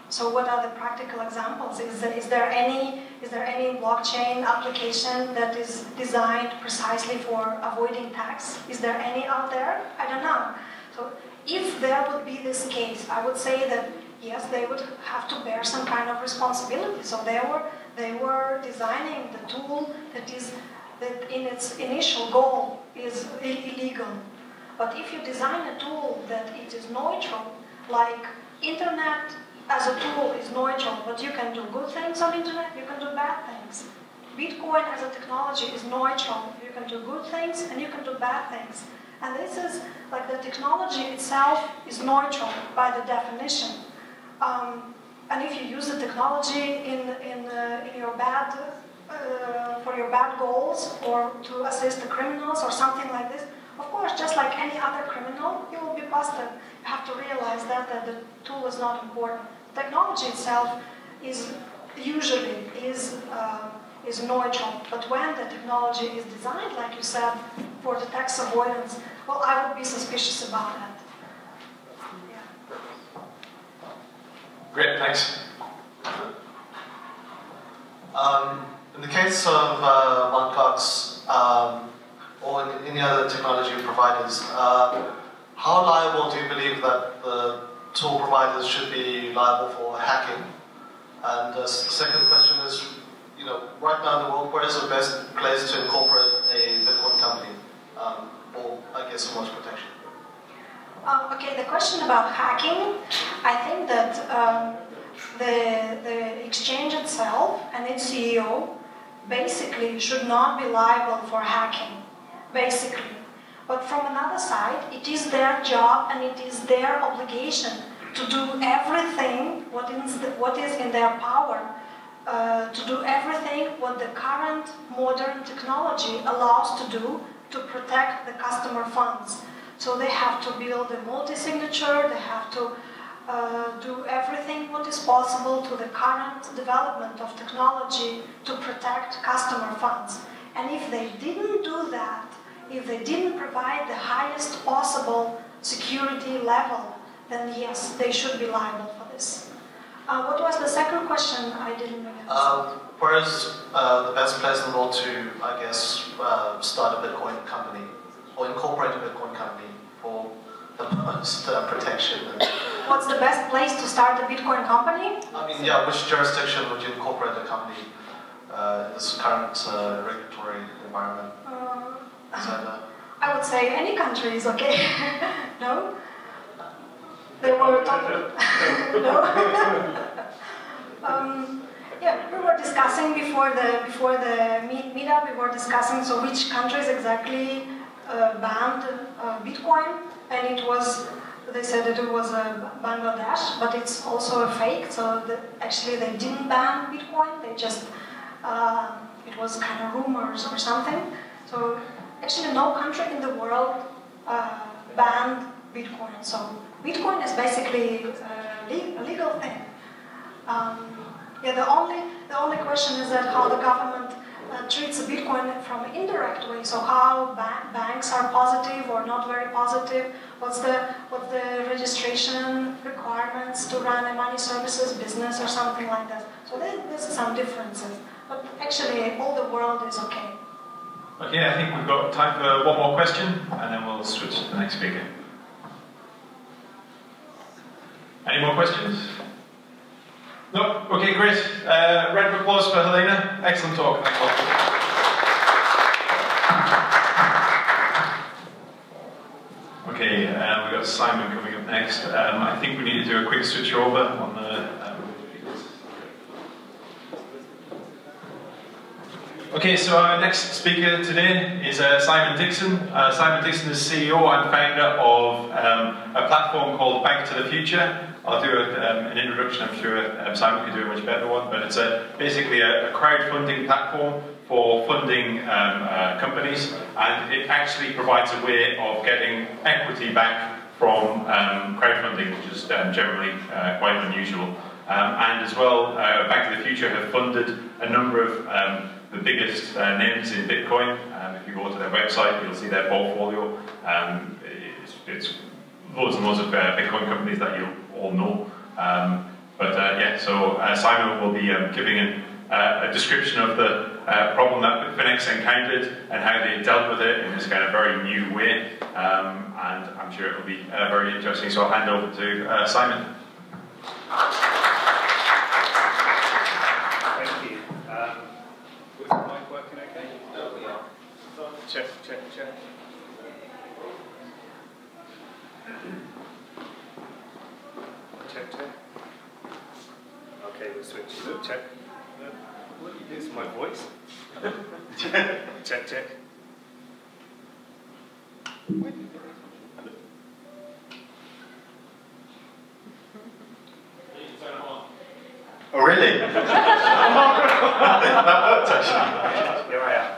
So what are the practical examples? Is there any blockchain application that is designed precisely for avoiding tax? Is there any out there? I don't know. So if there would be this case, I would say that yes, they would have to bear some kind of responsibility. So they were designing the tool that in its initial goal is illegal. But if you design a tool that it is neutral, like internet as a tool is neutral, but you can do good things on internet, you can do bad things. Bitcoin as a technology is neutral. You can do good things and you can do bad things. And this is like the technology itself is neutral by the definition. And if you use the technology in your bad for your bad goals or to assist the criminals or something like this, of course, just like any other criminal, you will be busted. You have to realize that the tool is not important. Technology itself is usually neutral, but when the technology is designed, like you said, for the tax avoidance, well, I would be suspicious about that. Yeah. Great, thanks. In the case of BnkToTheFuture, or any other technology providers, how liable do you believe that the tool providers should be liable for hacking? And the second question is, right now in the world, what is the best place to incorporate a Bitcoin company for, I guess, so much protection? Okay, the question about hacking, I think that the exchange itself and its CEO basically should not be liable for hacking, basically. But from another side, it is their job and it is their obligation to do everything what is in their power, to do everything what the current modern technology allows to do to protect the customer funds. So they have to build a multi-signature, they have to do everything what is possible to the current development of technology to protect customer funds. And if they didn't do that, if they didn't provide the highest possible security level, then yes, they should be liable for this. What was the second question? I didn't remember. Where is the best place in the world to, I guess, start a Bitcoin company or incorporate a Bitcoin company for the most protection? What's the best place to start a Bitcoin company? I mean, yeah, which jurisdiction would you incorporate a company in this current regulatory environment? I would say any country is okay. No? They were talking. No? Yeah, we were discussing before the meetup. We were discussing so which countries exactly banned Bitcoin, and it was. They said that it was Bangladesh, but it's also a fake. So actually, they didn't ban Bitcoin. They just it was kind of rumors or something. So actually, no country in the world banned Bitcoin. So Bitcoin is basically a legal thing. Yeah, the only question is that how the government treats Bitcoin from an indirect way. So how banks are positive or not very positive. What's the registration requirements to run a money services business or something like that. So there's some differences. But actually, all the world is okay. Okay, I think we've got time for one more question, and then we'll switch to the next speaker. Any more questions? No? Okay, great. Round of applause for Jelena. Excellent talk. Thanks a lot. Okay, we've got Simon coming up next. I think we need to do a quick switch over on the... Okay, so our next speaker today is Simon Dixon. Simon Dixon is CEO and founder of a platform called BnkToTheFuture. I'll do an introduction, I'm sure Simon can do a much better one, but it's basically a crowdfunding platform for funding companies, and it actually provides a way of getting equity back from crowdfunding, which is generally quite unusual. And as well, BnkToTheFuture have funded a number of the biggest names in Bitcoin. If you go to their website, you'll see their portfolio. It's loads and loads of Bitcoin companies that you all know. Yeah, so Simon will be giving a description of the problem that Bitfinex encountered and how they dealt with it in this kind of very new way. And I'm sure it will be very interesting. So I'll hand over to Simon. Thank you. Was the mic working okay? No, we are. Check. Check. Okay, we'll switch. Check. What do you do to my voice? Check. Oh, really? That worked, actually. Here I am.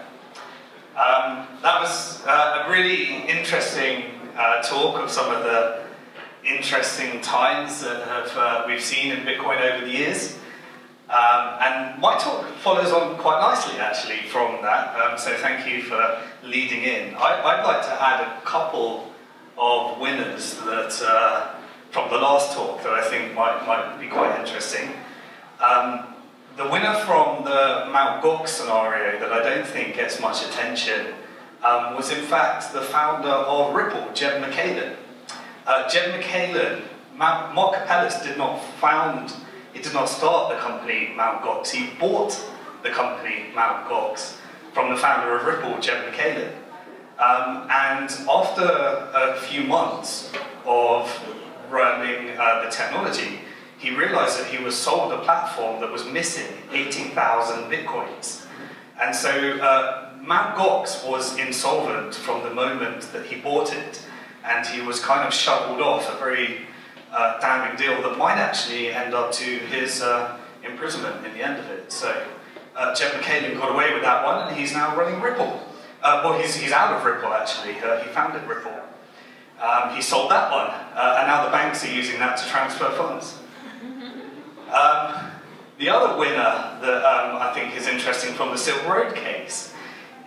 That was a really interesting talk of some of the interesting times that we've seen in Bitcoin over the years. And my talk follows on quite nicely, actually, from that. So thank you for leading in. I'd like to add a couple of winners that from the last talk that I think might be quite interesting. The winner from the Mt. Gox scenario that I don't think gets much attention was in fact the founder of Ripple, Jed McCallan. Jed McCallan, Mark Capellas did not start the company Mt. Gox, he bought the company Mt. Gox from the founder of Ripple, Jed McCallan. And after a few months of running the technology, he realized that he was sold a platform that was missing 18,000 Bitcoins. And so Mt. Gox was insolvent from the moment that he bought it, and he was kind of shoveled off, a very damning deal that might actually end up to his imprisonment in the end of it. So Jed McCallan got away with that one, and he's now running Ripple. Well, he's out of Ripple, actually. He founded Ripple. He sold that one, and now the banks are using that to transfer funds. The other winner that I think is interesting from the Silk Road case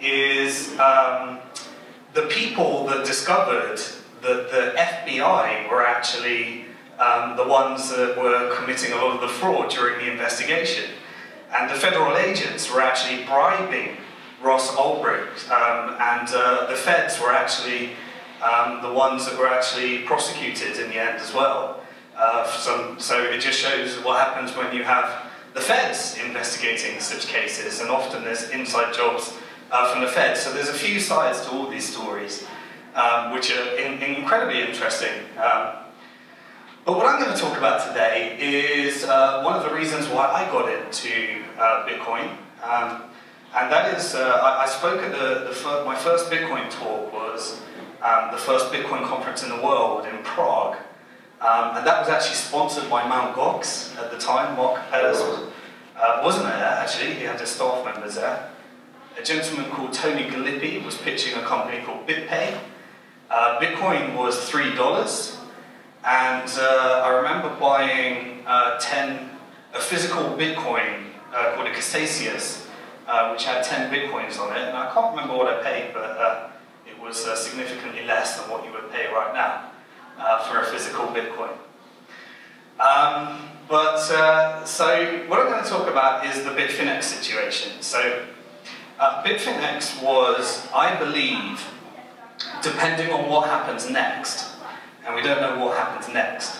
is the people that discovered that the FBI were actually the ones that were committing a lot of the fraud during the investigation. And the federal agents were actually bribing Ross Ulbricht, and the feds were actually the ones that were actually prosecuted in the end as well. So it just shows what happens when you have the feds investigating such cases, and often there's inside jobs from the feds. So there's a few sides to all these stories, which are incredibly interesting. But what I'm going to talk about today is one of the reasons why I got into Bitcoin. And that is, I spoke at my first Bitcoin talk was the first Bitcoin conference in the world in Prague. And that was actually sponsored by Mt. Gox at the time. Mark Capellas wasn't there actually, he had his staff members there. A gentleman called Tony Galippi was pitching a company called BitPay. Bitcoin was $3, and I remember buying a physical Bitcoin called a Cassasius, which had 10 Bitcoins on it, and I can't remember what I paid, but it was significantly less than what you would pay right now for a physical Bitcoin. So what I'm going to talk about is the Bitfinex situation. So Bitfinex was, I believe, depending on what happens next, and we don't know what happens next,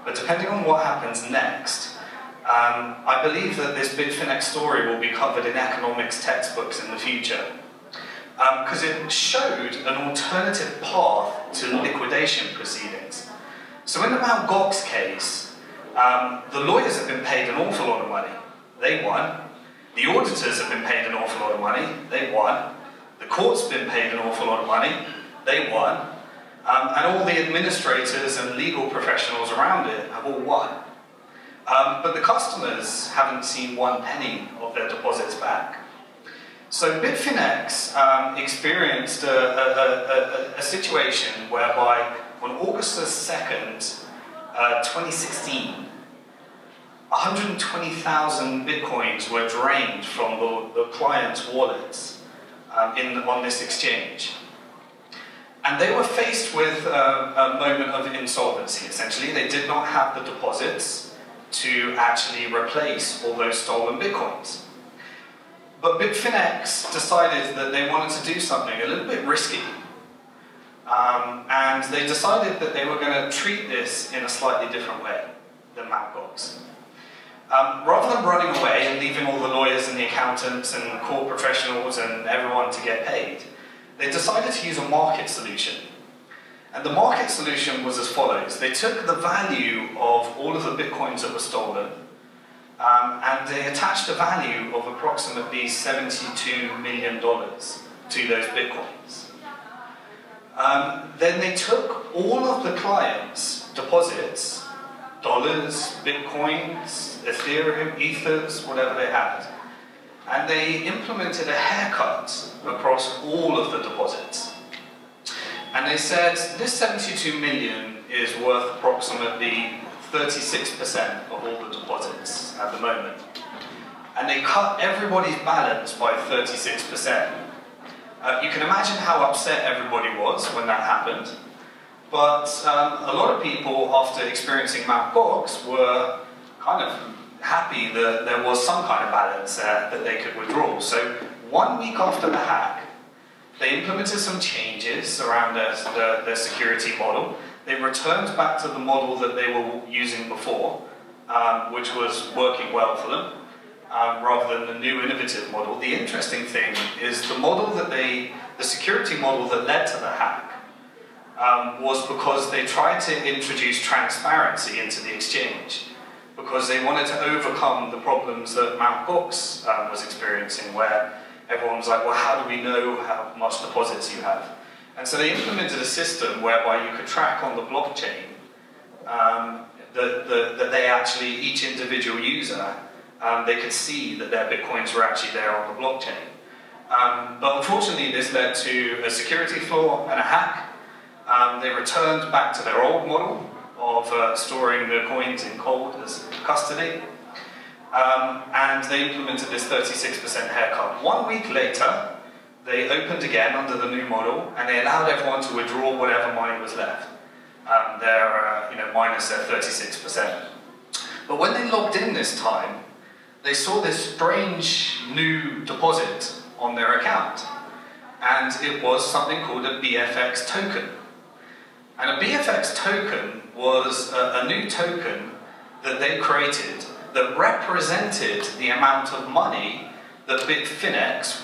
but depending on what happens next, I believe that this Bitfinex story will be covered in economics textbooks in the future. Because it showed an alternative path to liquidation proceedings. So in the Mt. Gox case, the lawyers have been paid an awful lot of money. They won. The auditors have been paid an awful lot of money. They won. The court's been paid an awful lot of money. They won. And all the administrators and legal professionals around it have all won. But the customers haven't seen one penny of their deposits back. So Bitfinex experienced a situation whereby on August 2nd, 2016, 120,000 Bitcoins were drained from the client's wallets on this exchange. And they were faced with a moment of insolvency, essentially. They did not have the deposits to actually replace all those stolen Bitcoins. But Bitfinex decided that they wanted to do something a little bit risky. And they decided that they were going to treat this in a slightly different way than Mt. Gox. Rather than running away and leaving all the lawyers and the accountants and court professionals and everyone to get paid, they decided to use a market solution. And the market solution was as follows. They took the value of all of the Bitcoins that were stolen, and they attached a value of approximately $72 million to those Bitcoins. Then they took all of the clients' deposits, dollars, Bitcoins, Ethereum, Ethers, whatever they had, and they implemented a haircut across all of the deposits. And they said, this 72 million is worth approximately 36% of all the deposits at the moment. And they cut everybody's balance by 36%. You can imagine how upset everybody was when that happened. But a lot of people, after experiencing Mt. Gox, were kind of happy that there was some kind of balance there that they could withdraw. So 1 week after the hack, they implemented some changes around their security model. They returned back to the model that they were using before, which was working well for them, rather than the new innovative model. The interesting thing is the model that the security model that led to the hack was because they tried to introduce transparency into the exchange, because they wanted to overcome the problems that Mt. Gox was experiencing, where everyone was like, well, how do we know how much deposits you have? And so they implemented a system whereby you could track on the blockchain that they actually, each individual user, they could see that their Bitcoins were actually there on the blockchain. But unfortunately, this led to a security flaw and a hack. they returned back to their old model of storing the coins in cold as custody, and they implemented this 36% haircut. 1 week later, they opened again under the new model, and they allowed everyone to withdraw whatever money was left. Minus their 36%. But when they logged in this time, they saw this strange new deposit on their account, and it was something called a BFX token. And a BFX token was a new token that they created that represented the amount of money that Bitfinex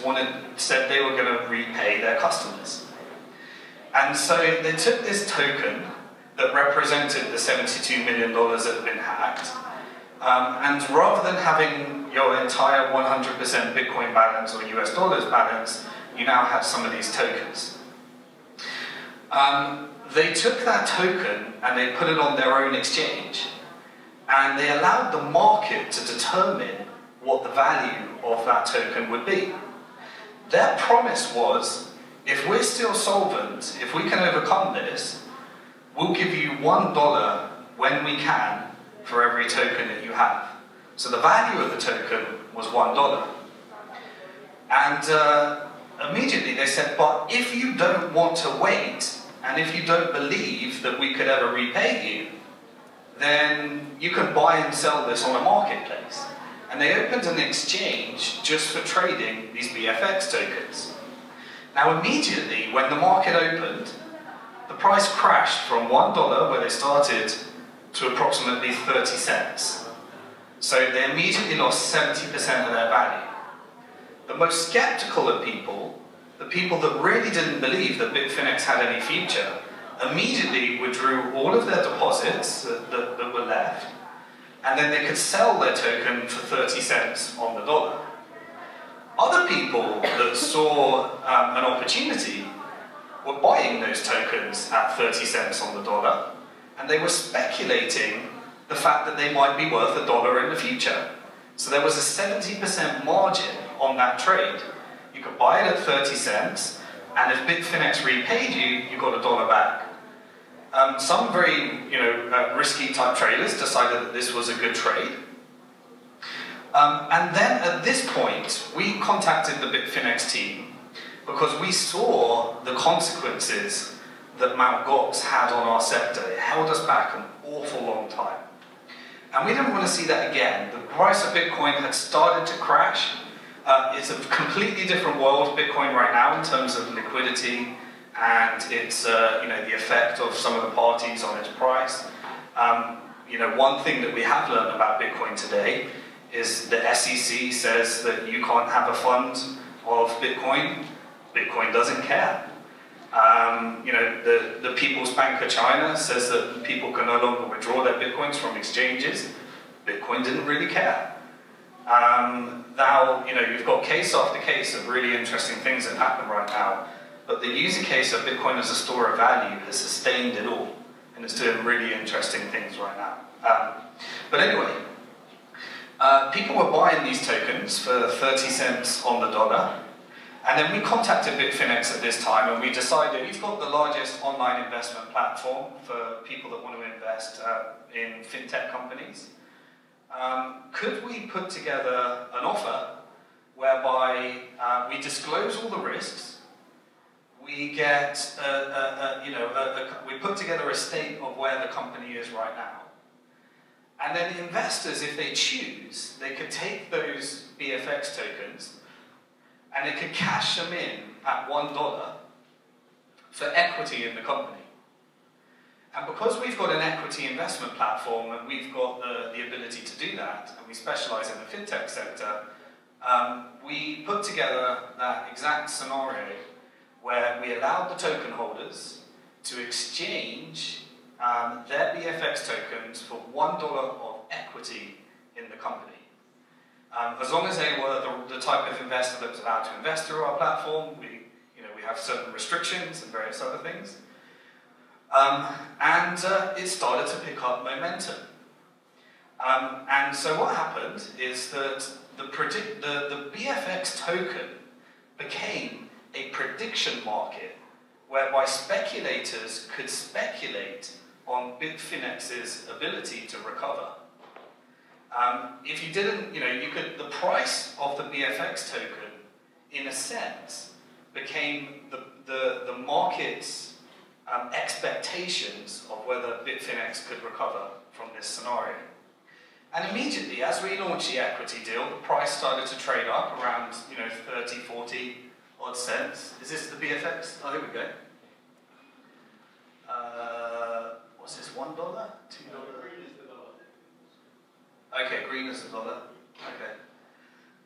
said they were going to repay their customers. And so they took this token that represented the $72 million that had been hacked, and rather than having your entire 100% Bitcoin balance or US dollars balance, you now have some of these tokens. They took that token and they put it on their own exchange, and they allowed the market to determine what the value of that token would be. Their promise was, if we're still solvent, if we can overcome this, we'll give you $1 when we can for every token that you have. So the value of the token was $1. And immediately they said, but if you don't want to wait, and if you don't believe that we could ever repay you, then you can buy and sell this on a marketplace. And they opened an exchange just for trading these BFX tokens. Now immediately, when the market opened, the price crashed from $1, where they started, to approximately 30 cents. So they immediately lost 70% of their value. The most skeptical of people, the people that really didn't believe that Bitfinex had any future, immediately withdrew all of their deposits that were left, and then they could sell their token for 30 cents on the dollar. Other people that saw an opportunity were buying those tokens at 30 cents on the dollar, and they were speculating the fact that they might be worth $1 in the future. So there was a 70% margin on that trade. You could buy it at 30 cents, and if Bitfinex repaid you, you got $1 back. Some very risky type traders decided that this was a good trade. And then at this point, we contacted the Bitfinex team because we saw the consequences that Mt. Gox had on our sector. It held us back an awful long time. And we didn't want to see that again. The price of Bitcoin had started to crash. It's a completely different world, Bitcoin right now, in terms of liquidity and its, the effect of some of the parties on its price. One thing that we have learned about Bitcoin today is the SEC says that you can't have a fund of Bitcoin. Bitcoin doesn't care. The People's Bank of China says that people can no longer withdraw their Bitcoins from exchanges. Bitcoin didn't really care. Now, you've got case after case of really interesting things that happen right now, but the user case of Bitcoin as a store of value has sustained it all, and it's doing really interesting things right now. But anyway, people were buying these tokens for 30 cents on the dollar, and then we contacted Bitfinex at this time, and we decided we've got the largest online investment platform for people that want to invest in fintech companies. Could we put together an offer whereby we disclose all the risks, we get, we put together a state of where the company is right now, and then investors, if they choose, they could take those BFX tokens and they could cash them in at $1 for equity in the company. And because we've got an equity investment platform and we've got the ability to do that, and we specialize in the fintech sector, we put together that exact scenario where we allowed the token holders to exchange their BFX tokens for $1 of equity in the company. As long as they were the type of investor that was allowed to invest through our platform, we have certain restrictions and various other things. It started to pick up momentum. And so what happened is that the BFX token became a prediction market whereby speculators could speculate on Bitfinex's ability to recover. If you didn't, the price of the BFX token, in a sense, became the market's expectations of whether Bitfinex could recover from this scenario. And immediately, as we launched the equity deal, the price started to trade up around, 30, 40 odd cents. Is this the BFX? Oh, here we go. What's this, $1? $2? Green is the dollar. Okay, green is the dollar. Okay.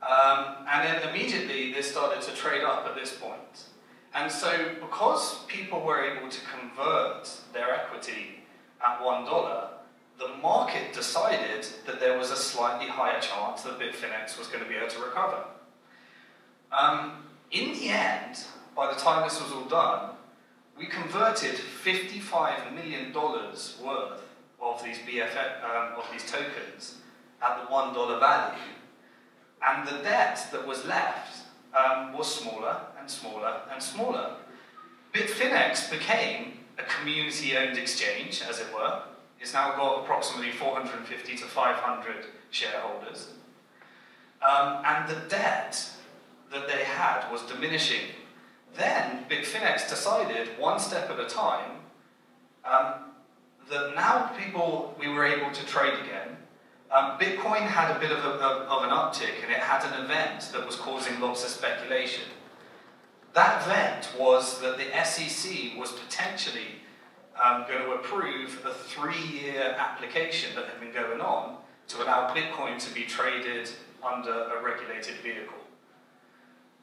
And then immediately this started to trade up at this point. And so because people were able to convert their equity at $1, the market decided that there was a slightly higher chance that Bitfinex was going to be able to recover. In the end, by the time this was all done, we converted $55 million worth of these these tokens at the $1 value, and the debt that was left was smaller and smaller and smaller. Bitfinex became a community-owned exchange, as it were. It's now got approximately 450 to 500 shareholders, and the debt that they had was diminishing. Then Bitfinex decided, one step at a time, that now we were able to trade again. Bitcoin had a bit of an uptick, and it had an event that was causing lots of speculation. That event was that the SEC was potentially going to approve a 3-year application that had been going on to allow Bitcoin to be traded under a regulated vehicle.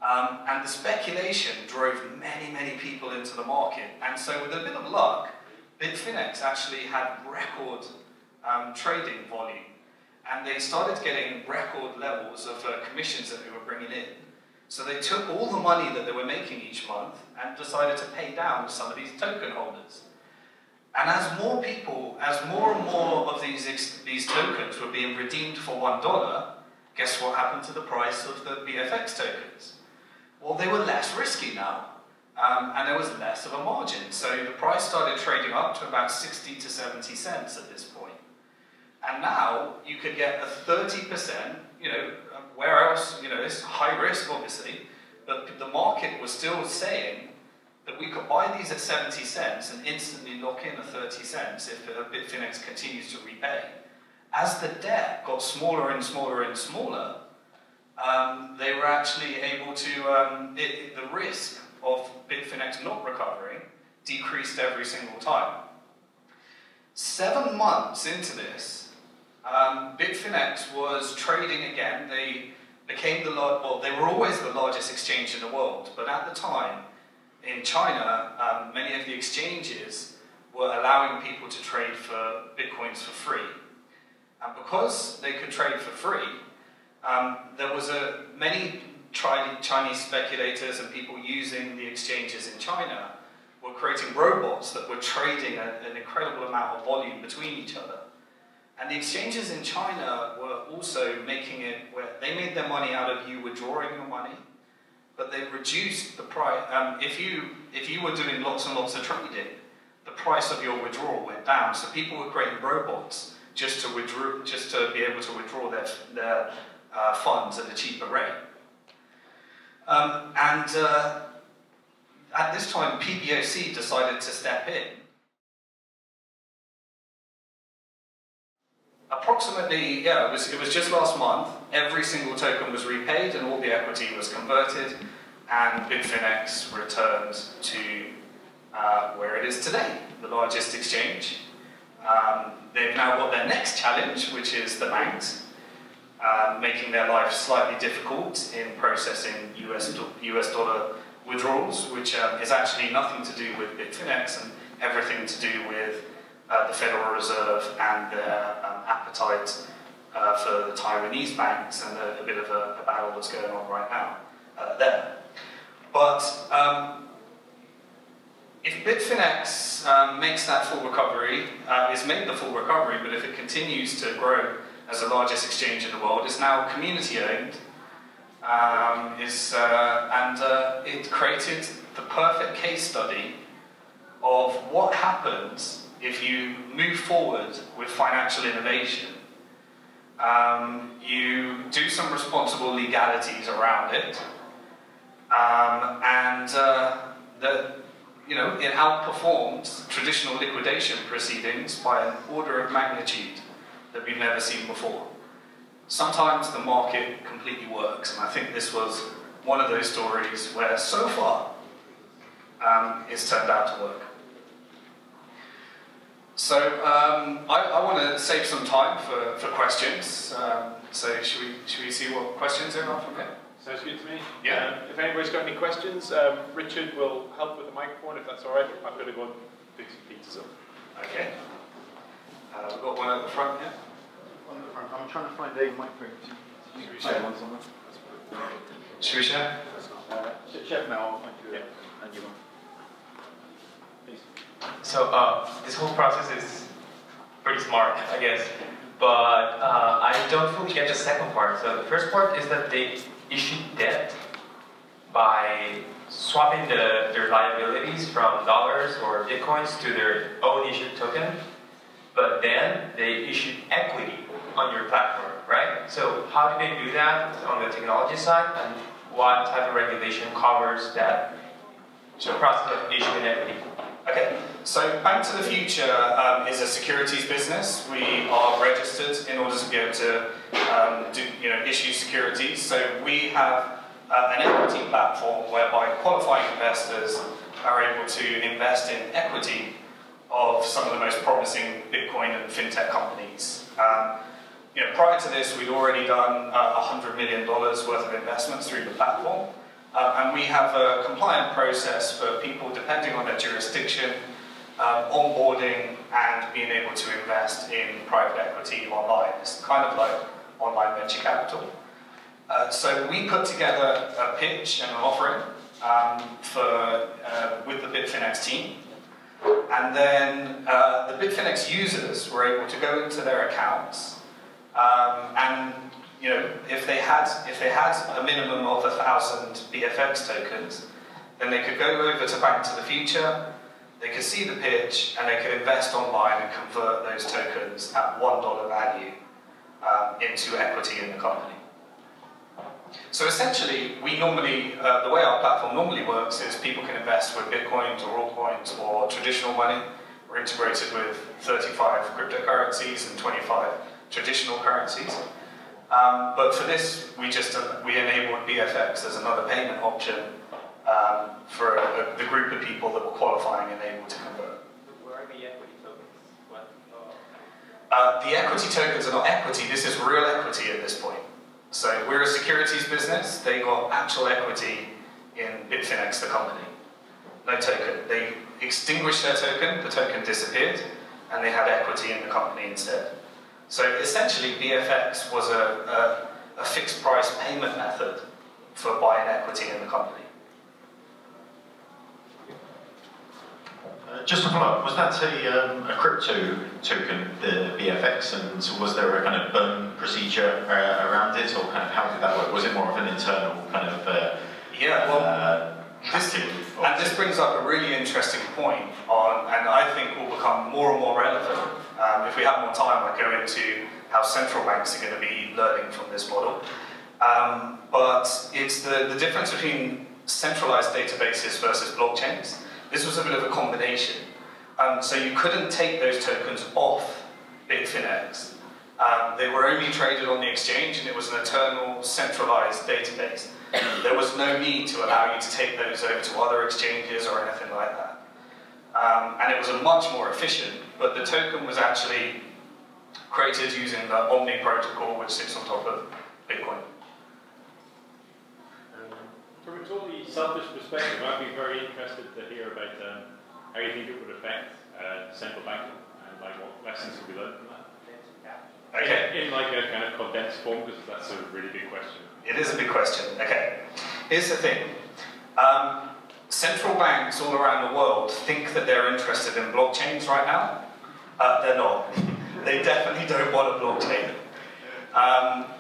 And the speculation drove many, many people into the market. And so with a bit of luck, Bitfinex actually had record trading volume. And they started getting record levels of commissions that they were bringing in. So they took all the money that they were making each month and decided to pay down some of these token holders. And as more and more of these tokens were being redeemed for $1, guess what happened to the price of the BFX tokens? Well, they were less risky now, and there was less of a margin. So the price started trading up to about 60 to 70 cents at this point. And now you could get a 30%, where else, it's high risk obviously, but the market was still saying that we could buy these at 70 cents and instantly lock in a 30 cents if Bitfinex continues to repay. As the debt got smaller and smaller and smaller, they were actually able to, the risk of Bitfinex not recovering decreased every single time. 7 months into this, Bitfinex was trading again. They became they were always the largest exchange in the world, but at the time, in China, many of the exchanges were allowing people to trade for Bitcoins for free. And because they could trade for free, there was many Chinese speculators and people using the exchanges in China were creating robots that were trading an incredible amount of volume between each other. And the exchanges in China were also making it where they made their money out of you withdrawing your money, but they reduced the price. If you were doing lots and lots of trading, the price of your withdrawal went down. So people were creating robots just to be able to withdraw their funds at a cheaper rate. At this time, PBOC decided to step in. Approximately, it was just last month, every single token was repaid and all the equity was converted, and Bitfinex returned to where it is today, the largest exchange. They've now got their next challenge, which is the banks, making their life slightly difficult in processing US dollar withdrawals, which is actually nothing to do with Bitfinex and everything to do with the Federal Reserve and their appetite for the Taiwanese banks and a bit of a battle that's going on right now there. But if Bitfinex makes that full recovery, it's made the full recovery, but if it continues to grow as the largest exchange in the world, it's now community-owned, and it created the perfect case study of what happens if you move forward with financial innovation. You do some responsible legalities around it, and it outperforms traditional liquidation proceedings by an order of magnitude that we've never seen before. Sometimes the market completely works, and I think this was one of those stories where so far it's turned out to work. So I want to save some time for questions. So should we see what questions there are from here? Sounds good to me. Yeah. If anybody's got any questions, Richard will help with the microphone if that's all right. I'm going to go and pick some pizzas up. Okay. We've got one at the front here. On the front. I'm trying to find a microphone. Should we share one somewhere? Should we share? Chef now, I'll find you and you want. Please. So this whole process is pretty smart, I guess, but I don't fully get the second part. So the first part is that they issued debt by swapping their liabilities from dollars or bitcoins to their own issued token, but then they issued equity on your platform, right? So how do they do that on the technology side, and what type of regulation covers that process of issuing equity? Okay, so BnkToTheFuture is a securities business. We are registered in order to be able to issue securities. So we have an equity platform whereby qualifying investors are able to invest in equity of some of the most promising Bitcoin and fintech companies. Prior to this, we'd already done $100 million worth of investments through the platform. And we have a compliant process for people, depending on their jurisdiction, onboarding and being able to invest in private equity online. It's kind of like online venture capital. So we put together a pitch and an offering with the Bitfinex team. And then the Bitfinex users were able to go into their accounts and if they had a minimum of 1,000 BFX tokens, then they could go over to BnkToTheFuture, they could see the pitch, and they could invest online and convert those tokens at $1 value into equity in the company. So essentially, we normally, the way our platform normally works is people can invest with Bitcoins or altcoins or traditional money. We're integrated with 35 cryptocurrencies and 25 traditional currencies. But for this, we enabled BFX as another payment option for the group of people that were qualifying and able to convert. Where are the equity tokens? The equity tokens are not equity, this is real equity at this point. So we're a securities business, they got actual equity in Bitfinex, the company. No token. They extinguished their token, the token disappeared, and they had equity in the company instead. So essentially, BFX was a fixed price payment method for buying equity in the company. Just to follow up, was that a crypto token, the BFX, and was there a kind of burn procedure around it, or kind of how did that work? Was it more of an internal kind of this brings up a really interesting point and I think will become more and more relevant. If we have more time, I'll go into how central banks are going to be learning from this model. But it's the difference between centralized databases versus blockchains. This was a bit of a combination. So you couldn't take those tokens off Bitfinex. They were only traded on the exchange, and it was an eternal centralized database. There was no need to allow you to take those over to other exchanges or anything like that. And it was a much more efficient, but the token was actually created using the Omni protocol, which sits on top of Bitcoin. From a totally selfish perspective, I'd be very interested to hear about how you think it would affect central banking and like what lessons will be learned from that. Okay. In like a kind of condensed form, because that's a really big question. It is a big question. Okay. Here's the thing. Central banks all around the world think that they're interested in blockchains right now. They're not. They definitely don't want a blockchain.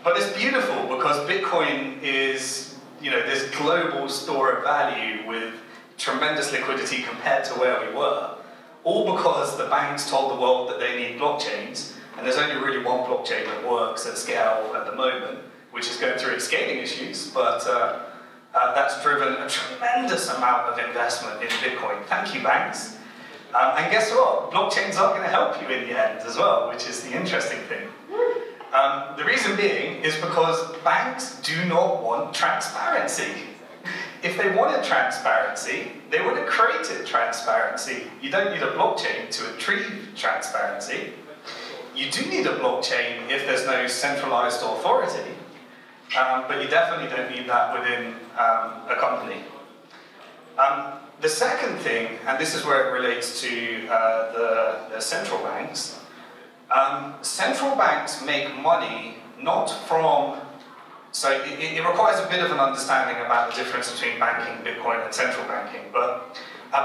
But it's beautiful because Bitcoin is, this global store of value with tremendous liquidity compared to where we were, all because the banks told the world that they need blockchains, and there's only really one blockchain that works at scale at the moment, which is going through its scaling issues, but that's driven a tremendous amount of investment in Bitcoin. Thank you, banks. And guess what? Blockchains are going to help you in the end as well, which is the interesting thing. The reason being is because banks do not want transparency. If they wanted transparency, they would have created transparency. You don't need a blockchain to retrieve transparency. You do need a blockchain if there's no centralized authority, but you definitely don't need that within a company. The second thing, and this is where it relates to the central banks, central banks make money not from, so it requires a bit of an understanding about the difference between banking, Bitcoin, and central banking, but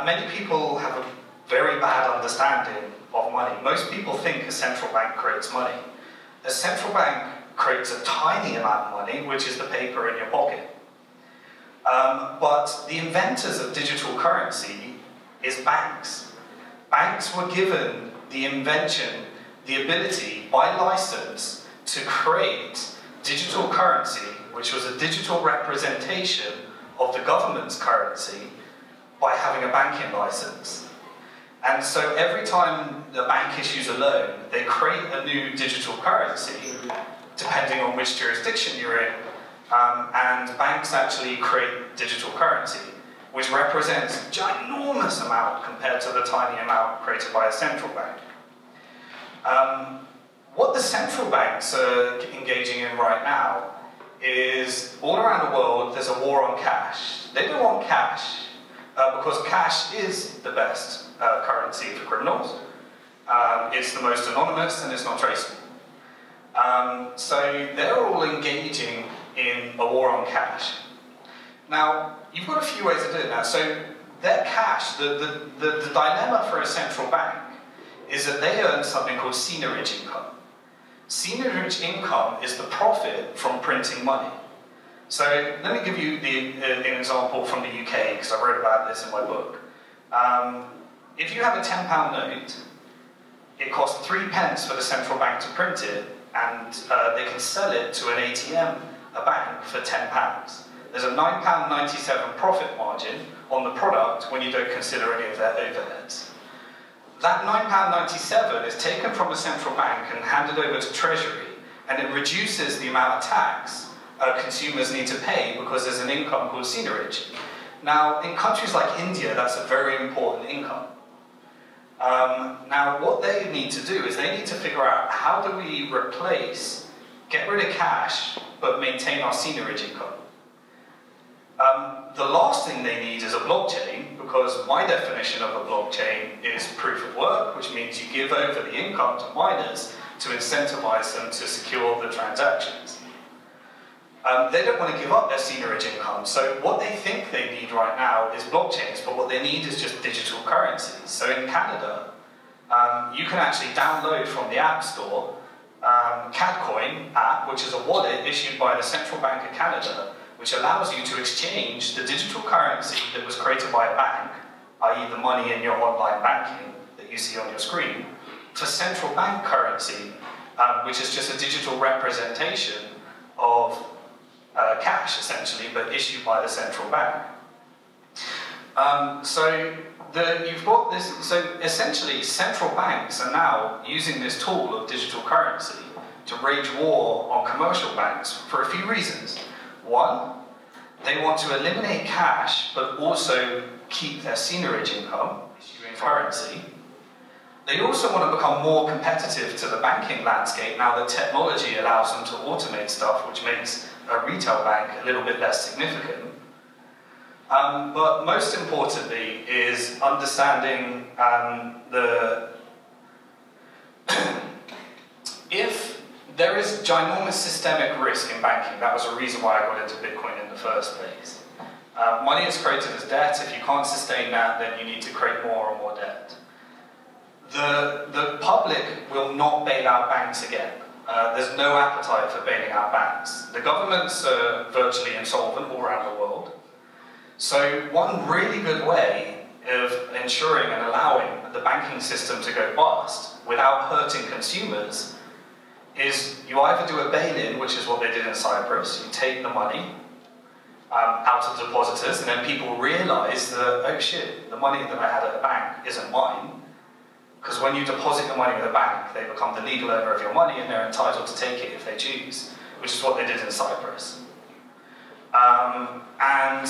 many people have a very bad understanding of money. Most people think a central bank creates money. A central bank creates a tiny amount of money, which is the paper in your pocket. But the inventors of digital currency is banks. Banks were given the invention, the ability by license to create digital currency, which was a digital representation of the government's currency, by having a banking license. And so every time the bank issues a loan, they create a new digital currency, depending on which jurisdiction you're in, and banks actually create digital currency, which represents a ginormous amount compared to the tiny amount created by a central bank. What the central banks are engaging in right now is, all around the world, there's a war on cash. They don't want cash, because cash is the best currency for criminals. It's the most anonymous and it's not traceable. So they're all engaging in a war on cash. Now, you've got a few ways of doing that. So their cash, the dilemma for a central bank is that they earn something called seigniorage income. Seigniorage income is the profit from printing money. So let me give you an example from the UK, because I wrote about this in my book. If you have a £10 note, it costs 3 pence for the central bank to print it, and they can sell it to an ATM, a bank, for £10. There's a £9.97 profit margin on the product when you don't consider any of their overheads. That £9.97 is taken from a central bank and handed over to Treasury, and it reduces the amount of tax consumers need to pay because there's an income called seigniorage. Now, in countries like India, that's a very important income. Now, what they need to do is they need to figure out, how do we replace, get rid of cash, but maintain our seigniorage income? The last thing they need is a blockchain, because my definition of a blockchain is proof of work, which means you give over the income to miners to incentivize them to secure the transactions. They don't want to give up their seigniorage income, so what they think they need right now is blockchains, but what they need is just digital currencies. So in Canada, you can actually download from the App Store CADcoin app, which is a wallet issued by the Central Bank of Canada, which allows you to exchange the digital currency that was created by a bank, i.e. the money in your online banking that you see on your screen, to central bank currency, which is just a digital representation of cash, essentially, but issued by the central bank. You've got this, so essentially central banks are now using this tool of digital currency to wage war on commercial banks for a few reasons. One, they want to eliminate cash, but also keep their seigniorage income, issuing currency. They also want to become more competitive to the banking landscape now that technology allows them to automate stuff, which makes a retail bank a little bit less significant. But most importantly is understanding if there is ginormous systemic risk in banking. That was a reason why I got into Bitcoin in the first place. Money is created as debt. If you can't sustain that, then you need to create more and more debt. The public will not bail out banks again. There's no appetite for bailing out banks. The governments are virtually insolvent all around the world. So one really good way of ensuring and allowing the banking system to go bust without hurting consumers is you either do a bail-in, which is what they did in Cyprus. You take the money out of depositors, and then people realise that, oh shit, the money that I had at the bank isn't mine. Because when you deposit your money with a bank, they become the legal owner of your money and they're entitled to take it if they choose, which is what they did in Cyprus.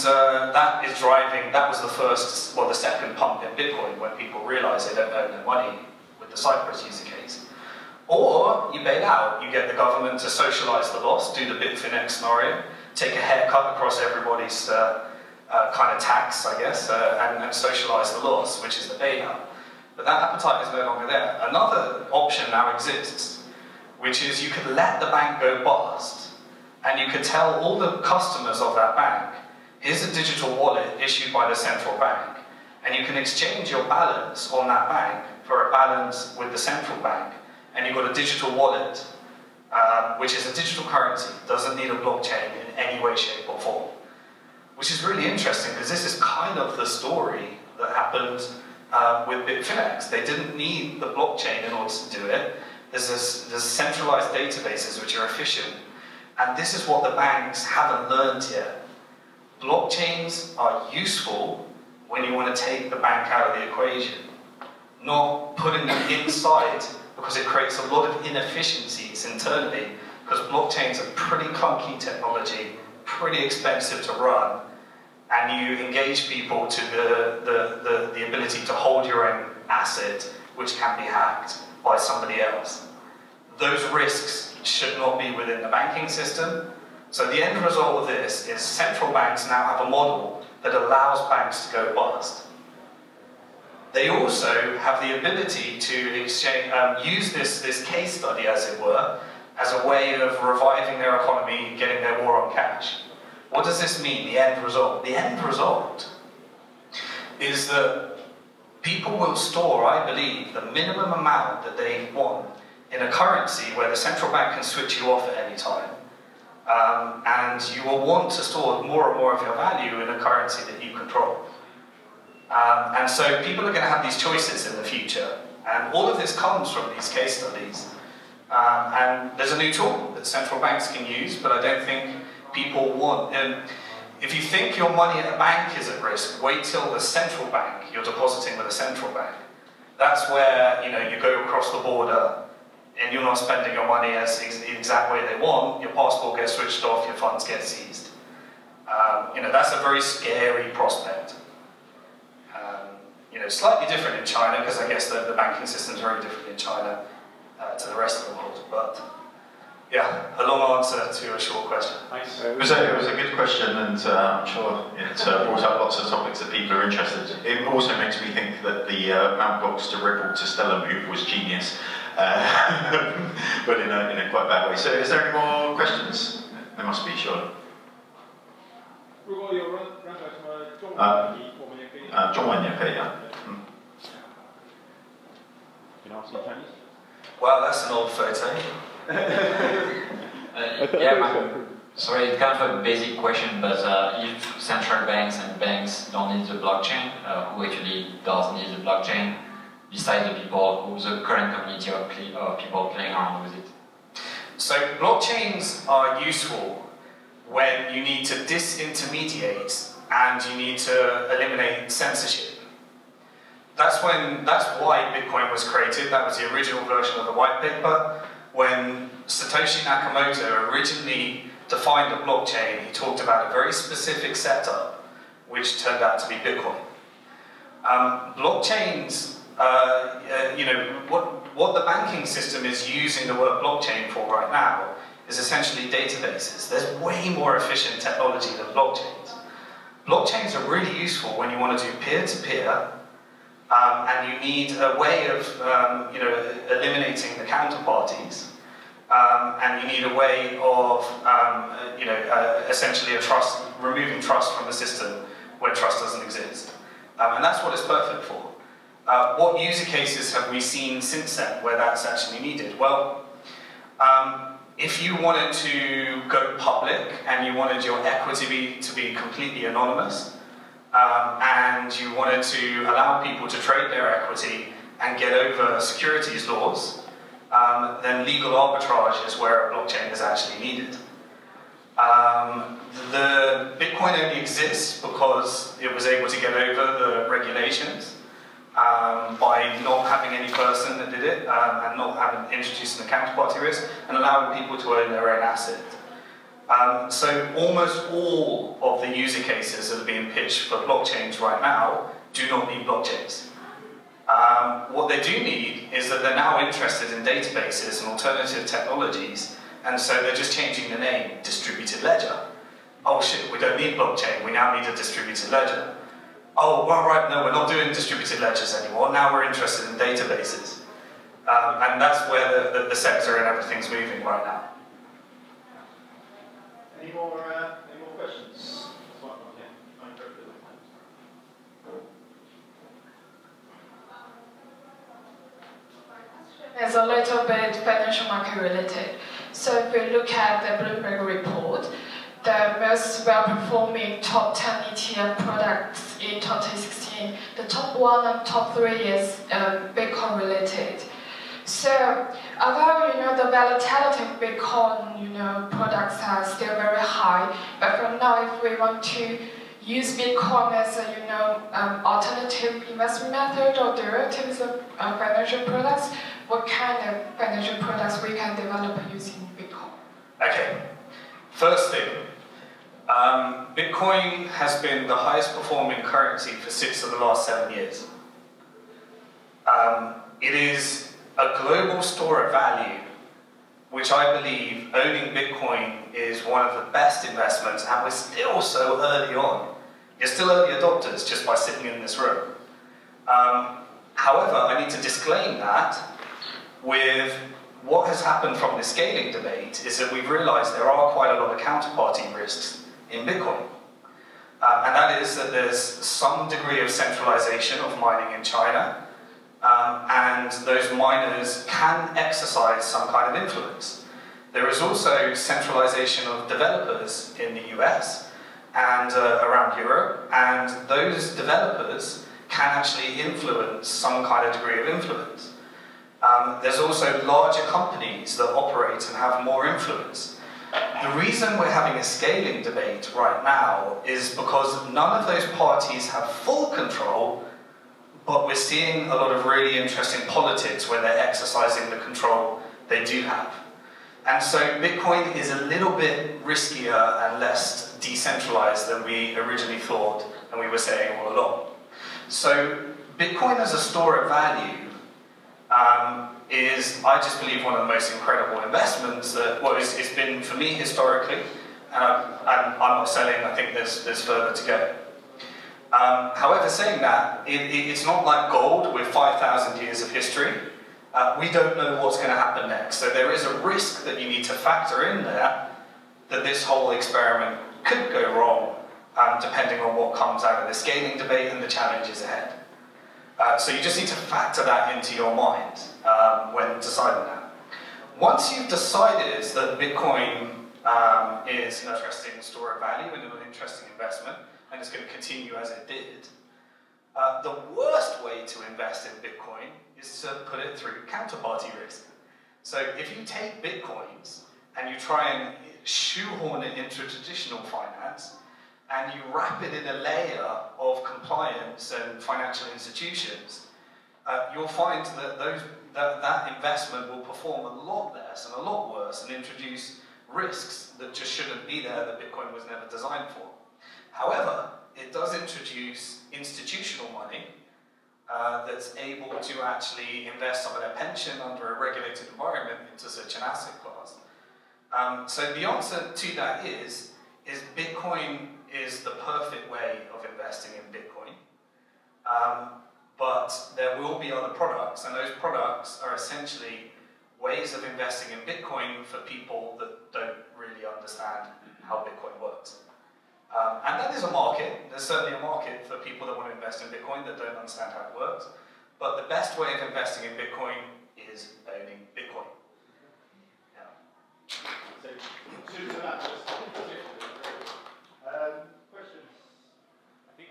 That is driving, that was the first, well, the second pump in Bitcoin when people realise they don't own their money with the Cyprus user case. Or you bail out, you get the government to socialise the loss, do the Bitfinex scenario, take a haircut across everybody's kind of tax, I guess, and socialise the loss, which is the bailout. But that appetite is no longer there. Another option now exists, which is you could let the bank go bust, and you could tell all the customers of that bank, here's a digital wallet issued by the central bank, and you can exchange your balance on that bank for a balance with the central bank, and you've got a digital wallet, which is a digital currency, doesn't need a blockchain in any way, shape, or form. Which is really interesting, because this is kind of the story that happened with Bitfinex. They didn't need the blockchain in order to do it. There's centralized databases which are efficient. And this is what the banks haven't learned yet. Blockchains are useful when you want to take the bank out of the equation, not putting them inside, because it creates a lot of inefficiencies internally, because blockchains are pretty clunky technology, pretty expensive to run, and you engage people to the ability to hold your own asset, which can be hacked by somebody else. Those risks should not be within the banking system. So the end result of this is central banks now have a model that allows banks to go bust. They also have the ability to exchange, use this case study, as it were, as a way of reviving their economy, getting their war on cash. What does this mean, the end result? The end result is that people will store, I believe, the minimum amount that they want in a currency where the central bank can switch you off at any time. And you will want to store more and more of your value in a currency that you control. And so people are going to have these choices in the future. And all of this comes from these case studies. And there's a new tool that central banks can use, but I don't think people want. If you think your money at a bank is at risk, wait till the central bank, you're depositing with a central bank. That's where you go across the border and you're not spending your money as the exact way they want, your passport gets switched off, your funds get seized. That's a very scary prospect. Slightly different in China, because I guess the banking system is very different in China to the rest of the world. But yeah, a long answer to a short question. Nice. It was a good question, and I'm sure it brought up lots of topics that people are interested in. It also makes me think that the Mt. Gox to Ripple to Stellar move was genius, but in a quite bad way. So is there any more questions? There must be, sure. 如果有任何什么中文问题，我们也可以。中文也可以啊。Can I speak Chinese? Well, that's an old photo. Sorry, it's kind of a basic question, but if central banks and banks don't need the blockchain, who actually does need the blockchain, besides the current community of people playing around with it? So blockchains are useful when you need to disintermediate and you need to eliminate censorship. That's why Bitcoin was created. That was the original version of the white paper. When Satoshi Nakamoto originally defined a blockchain, he talked about a very specific setup, which turned out to be Bitcoin. Blockchains, what the banking system is using the word blockchain for right now is essentially databases. There's way more efficient technology than blockchains. Blockchains are really useful when you want to do peer-to-peer, and you need a way of eliminating the counterparties, and you need a way of essentially removing trust from the system where trust doesn't exist. And that's what it's perfect for. What user cases have we seen since then where that's actually needed? Well, if you wanted to go public and you wanted your equity to be completely anonymous, and you wanted to allow people to trade their equity and get over securities laws, then legal arbitrage is where a blockchain is actually needed. The Bitcoin only exists because it was able to get over the regulations by not having any person that did it and not having introducing the counterparty risk and allowing people to own their own asset. So almost all of the user cases that are being pitched for blockchains right now do not need blockchains. What they do need is that they're now interested in databases and alternative technologies, and so they're just changing the name, distributed ledger. Oh shit, we don't need blockchain, we now need a distributed ledger. Oh, well, right, no, we're not doing distributed ledgers anymore, now we're interested in databases. And that's where the sector and everything's moving right now. Any more questions? It's a little bit financial market related. So if we look at the Bloomberg report, the most well-performing top 10 ETF products in 2016, the top 1 and top 3 is Bitcoin related. So although the volatility of Bitcoin products are still very high, but from now if we want to use Bitcoin as a alternative investment method or derivatives of financial products, what kind of financial products we can develop using Bitcoin? Okay, first thing, Bitcoin has been the highest performing currency for 6 of the last 7 years. It is a global store of value, which I believe owning Bitcoin is one of the best investments, and we're still so early on. You're still early adopters just by sitting in this room. However, I need to disclaim that with what has happened from the scaling debate is that we've realized there are quite a lot of counterparty risks in Bitcoin. And that is that there's some degree of centralization of mining in China, and those miners can exercise some kind of influence. There is also centralization of developers in the US and around Europe, and those developers can actually influence some kind of degree of influence. There's also larger companies that operate and have more influence. The reason we're having a scaling debate right now is because none of those parties have full control, but we're seeing a lot of really interesting politics where they're exercising the control they do have. And so Bitcoin is a little bit riskier and less decentralized than we originally thought and we were saying all along. So Bitcoin as a store of value is, I just believe, one of the most incredible investments that, well, it's been for me historically, and I'm not selling, I think there's further to go. However, saying that, it's not like gold with 5,000 years of history. We don't know what's going to happen next, so there is a risk that you need to factor in there that this whole experiment could go wrong, depending on what comes out of the scaling debate and the challenges ahead. So you just need to factor that into your mind when deciding that. Once you've decided that Bitcoin is an interesting store of value and an interesting investment, and it's going to continue as it did, the worst way to invest in Bitcoin is to put it through counterparty risk. So if you take Bitcoins and you try and shoehorn it into traditional finance, and you wrap it in a layer of compliance and financial institutions, you'll find that that investment will perform a lot less and a lot worse and introduce risks that just shouldn't be there, that Bitcoin was never designed for. However, it does introduce institutional money that's able to actually invest some of their pension under a regulated environment into such an asset class. So the answer to that is Bitcoin is the perfect way of investing in Bitcoin. But there will be other products, and those products are essentially ways of investing in Bitcoin for people that don't really understand how Bitcoin works. And that is a market. There's certainly a market for people that want to invest in Bitcoin that don't understand how it works. But the best way of investing in Bitcoin is owning Bitcoin. Yeah. So, questions? I think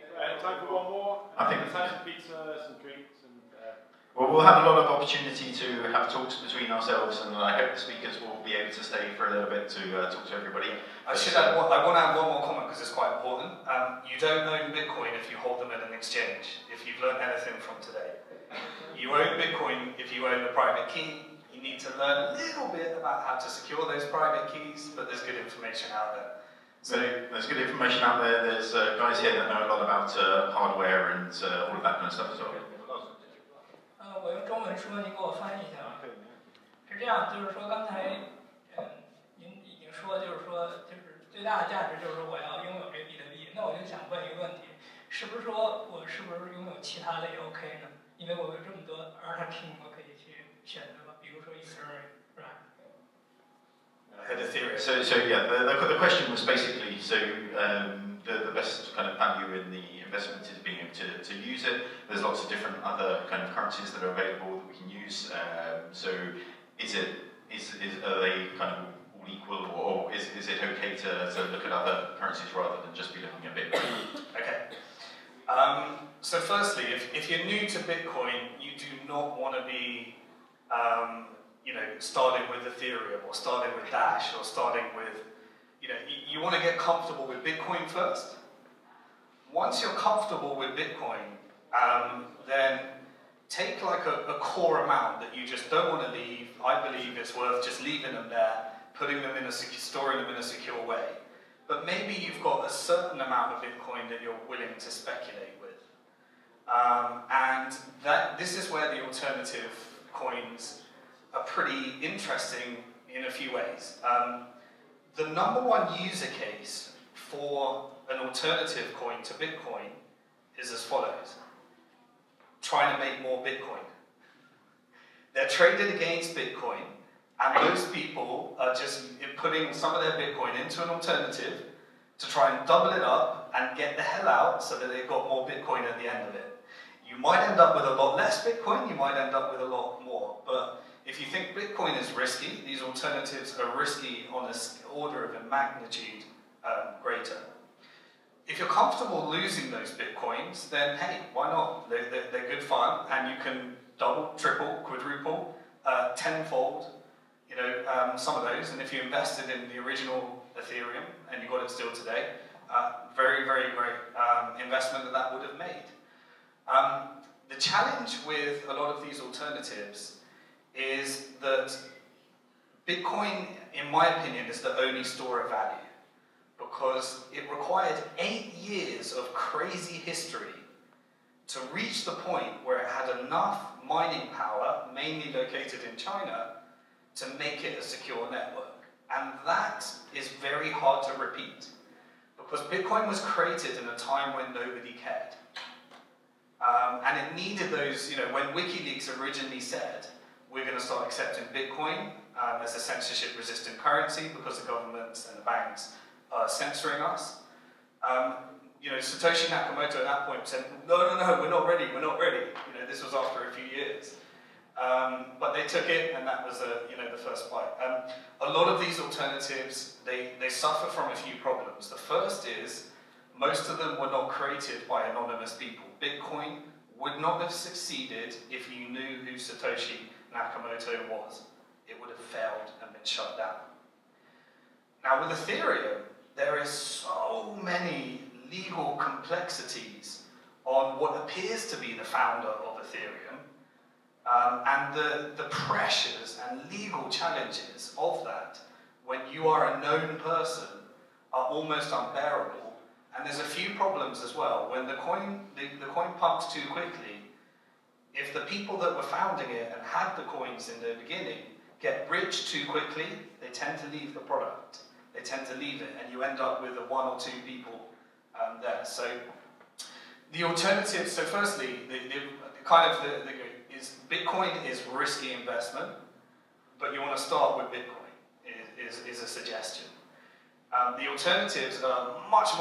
we'll have a lot of opportunity to have talks between ourselves, and I hope the speakers will be able to stay for a little bit to talk to everybody. I want to add one more comment because it's quite important. You don't own Bitcoin if you hold them at an exchange, if you've learned anything from today. You own Bitcoin if you own a private key. You need to learn a little bit about how to secure those private keys, but there's good information out there. So there's good information out there. There's guys here that know a lot about hardware and all of that kind of stuff as well. 我用中文说，您给我翻译一下吧。是这样，就是说刚才，您已经说，就是最大的价值就是说我要拥有这个比特币。那我就想问一个问题，是不是说我是不是拥有其他的也 OK 呢？因为我有这么多 alternative 我可以去选择吧，比如说 Ethereum， 是吧？ So yeah, the question was basically the best kind of value in the investment is being able to use it. There's lots of different other kind of currencies that are available that we can use. So are they kind of all equal, or is it okay to look at other currencies rather than just be looking at Bitcoin? Okay. So firstly, if you're new to Bitcoin, you do not want to be starting with Ethereum or starting with Dash or starting with, you want to get comfortable with Bitcoin first. Once you're comfortable with Bitcoin, then take like a core amount that you just don't want to leave. I believe it's worth just leaving them there, putting them in storing them in a secure way. But maybe you've got a certain amount of Bitcoin that you're willing to speculate with. And this is where the alternative coins are pretty interesting in a few ways. The number one user case for an alternative coin to Bitcoin is as follows. Trying to make more Bitcoin. They're traded against Bitcoin, and most people are just putting some of their Bitcoin into an alternative to try and double it up and get the hell out so that they've got more Bitcoin at the end of it. You might end up with a lot less Bitcoin, you might end up with a lot more, but if you think Bitcoin is risky, these alternatives are risky on an order of a magnitude greater. If you're comfortable losing those Bitcoins, then hey, why not? They're good fun, and you can double, triple, quadruple, tenfold, some of those. And if you invested in the original Ethereum and you got it still today, very, very great investment that would have made. The challenge with a lot of these alternatives is that Bitcoin, in my opinion, is the only store of value, because it required 8 years of crazy history to reach the point where it had enough mining power, mainly located in China, to make it a secure network. And that is very hard to repeat, because Bitcoin was created in a time when nobody cared. And it needed those, when WikiLeaks originally said, we're going to start accepting Bitcoin as a censorship-resistant currency because the governments and the banks are censoring us. Satoshi Nakamoto at that point said, no, we're not ready. This was after a few years. But they took it, and that was the first bite. A lot of these alternatives, they suffer from a few problems. The first is, most of them were not created by anonymous people. Bitcoin would not have succeeded if you knew who Satoshi Nakamoto was. It would have failed and been shut down. Now with Ethereum, there is so many legal complexities on what appears to be the founder of Ethereum, and the pressures and legal challenges of that when you are a known person are almost unbearable. And there's a few problems as well. When the coin pumps too quickly, if the people that were founding it and had the coins in the beginning get rich too quickly, they tend to leave the product. They tend to leave it, and you end up with 1 or 2 people there. So the alternatives. So firstly, is Bitcoin is risky investment, but you want to start with Bitcoin. Is a suggestion. The alternatives are much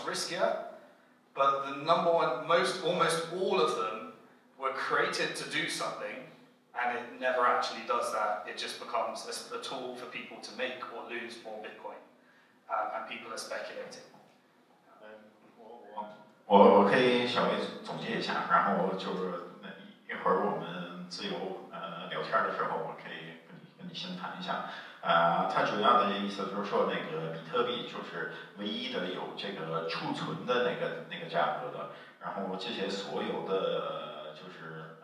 riskier, but the number one, almost all of them were created to do something, and it never actually does that. It just becomes a tool for people to make or lose more Bitcoin, and people are speculating. 我可以稍微总结一下，然后就是一会儿我们自由聊天的时候，我可以跟你先谈一下。它主要的意思就是说，那个比特币就是唯一的有这个储存的那个价格的，然后这些所有的就是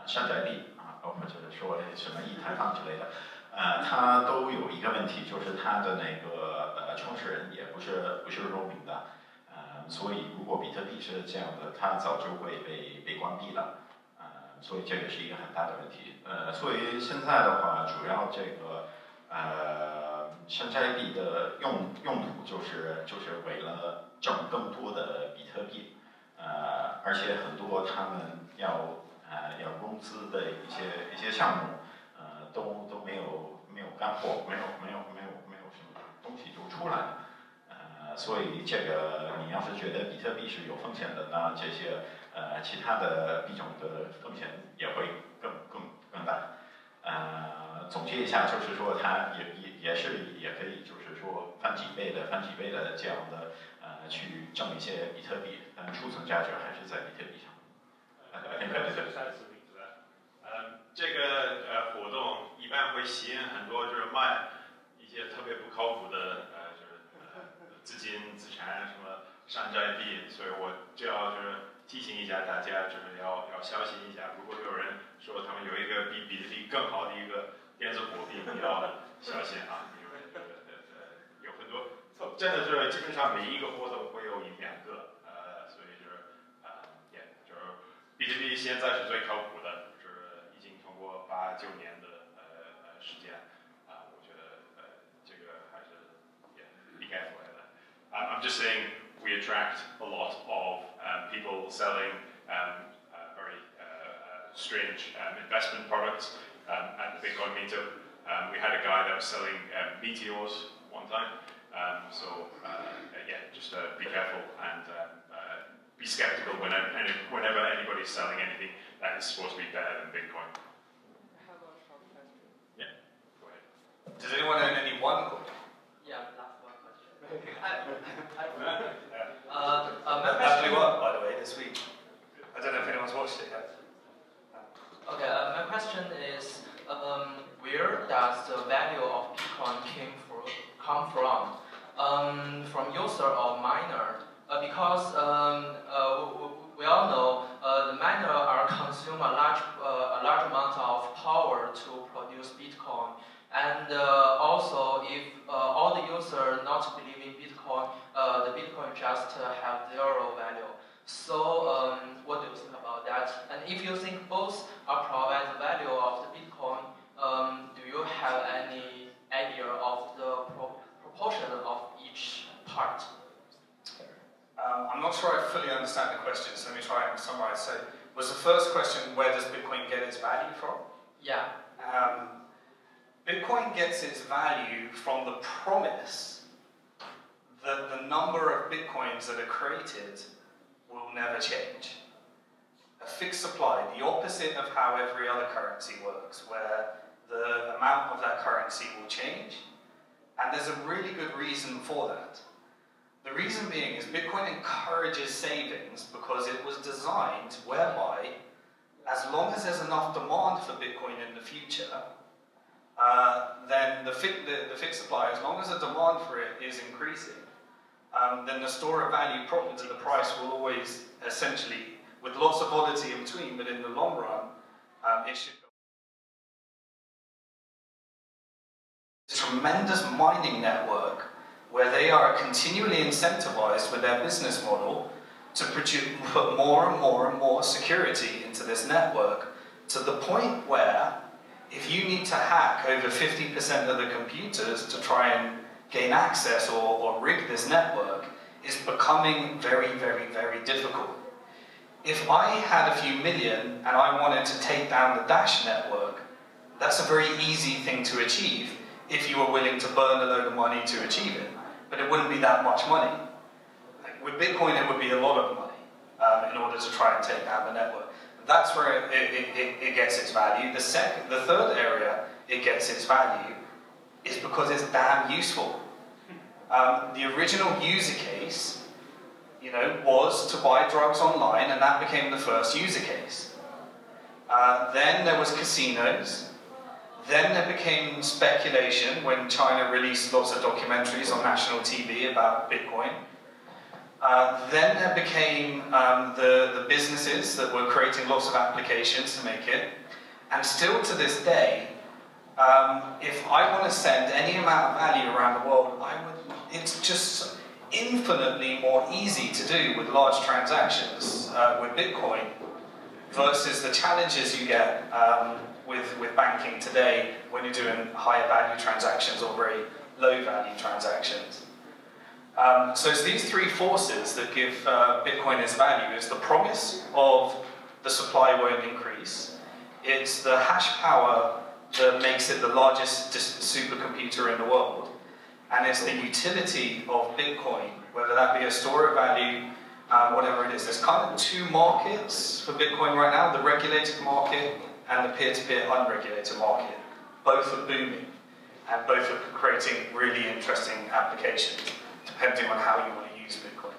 山寨币啊，包括就是说什么以太坊之类的，它都有一个问题，就是它的那个创始人也不是透明的，所以如果比特币是这样的，它早就会被关闭了，所以这个是一个很大的问题，所以现在的话，主要这个山寨币的用途就是为了挣更多的比特币，而且很多他们要融资的一些项目，都没有干货，没有什么东西就出来，所以这个你要是觉得比特币是有风险的，那这些其他的币种的风险也会更大。总结一下，就是说它也可以就是说翻几倍的这样的去挣一些比特币，但储存价值还是在比特币上。这个活动一般会吸引很多就是卖一些特别不靠谱的资金资产什么山寨币，所以我就要提醒一下大家，就是要小心一下。如果有人说他们有一个比比特币更好的一个电子货币，你要小心啊，因为有很多真的是基本上每一个活动会有1-2个，所以就是比特币现在是最靠谱的，就是已经通过8、9年的时间，我觉得这个还是be careful with it. I'm just saying we attract a lot of people selling very strange investment products at the Bitcoin Meetup. We had a guy that was selling meteors one time. Just be careful and be skeptical whenever anybody's selling anything that is supposed to be better than Bitcoin. I have a short question. Yeah, go ahead. Does anyone own any one? Yeah, last one question. That blew up, by the way, this week. I don't know if anyone's watched it yet. Okay, my question is, where does the value of Bitcoin come from? From user or miner? Because we all know the miner are consume a large amount of power to produce Bitcoin, and also if all the users not believe in Bitcoin, the Bitcoin just have zero value. So what do you think about that? And if you think both are provide the value of the Bitcoin, do you have any idea of the proportion of each part? I'm not sure I fully understand the question, so let me try and summarize. So, was the first question, where does Bitcoin get its value from? Yeah. Bitcoin gets its value from the promise that the number of Bitcoins that are created will never change. A fixed supply, the opposite of how every other currency works, where the amount of that currency will change, and there's a really good reason for that. The reason being is Bitcoin encourages savings because it was designed whereby as long as there's enough demand for Bitcoin in the future, then the fixed supply, as long as the demand for it is increasing, then the store of value property, the price will always essentially, with lots of volatility in between, but in the long run, it should go. Tremendous mining network where they are continually incentivized with their business model to put more and more and more security into this network, to the point where if you need to hack over 50% of the computers to try and gain access or rig this network, is becoming very, very, very difficult. If I had a few million and I wanted to take down the Dash network, that's a very easy thing to achieve if you were willing to burn a load of money to achieve it. But it wouldn't be that much money. With Bitcoin, it would be a lot of money in order to try and take down the network. That's where it gets its value. The third area it gets its value is because it's damn useful. The original user case, was to buy drugs online, and that became the first user case. Then there was casinos. Then there became speculation when China released lots of documentaries on national TV about Bitcoin. Then there became the businesses that were creating lots of applications to make it. And still to this day, if I want to send any amount of value around the world, it's just infinitely more easy to do with large transactions with Bitcoin versus the challenges you get with banking today when you're doing higher value transactions or very low value transactions. So it's these three forces that give Bitcoin its value. It's the promise of the supply won't increase. It's the hash power that makes it the largest supercomputer in the world. And it's the utility of Bitcoin, whether that be a store of value, whatever it is. There's kind of two markets for Bitcoin right now, the regulated market and the peer-to-peer unregulated market. Both are booming, and both are creating really interesting applications, depending on how you want to use Bitcoin.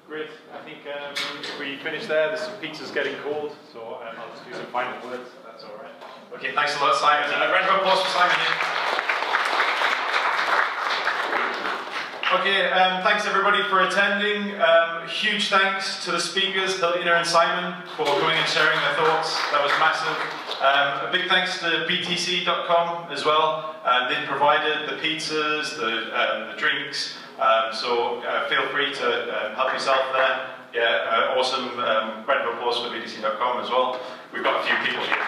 Great. I think if we finish there, the pizza's getting cold, so I'll just do some final words, if that's all right. Okay, thanks a lot, Simon. A round of applause for Simon here. Okay, thanks everybody for attending. Huge thanks to the speakers, Jelena and Simon, for coming and sharing their thoughts. That was massive. A big thanks to btc.com as well. They provided the pizzas, the drinks, so feel free to help yourself there. Yeah, awesome. Round of applause for btc.com as well. We've got a few people here.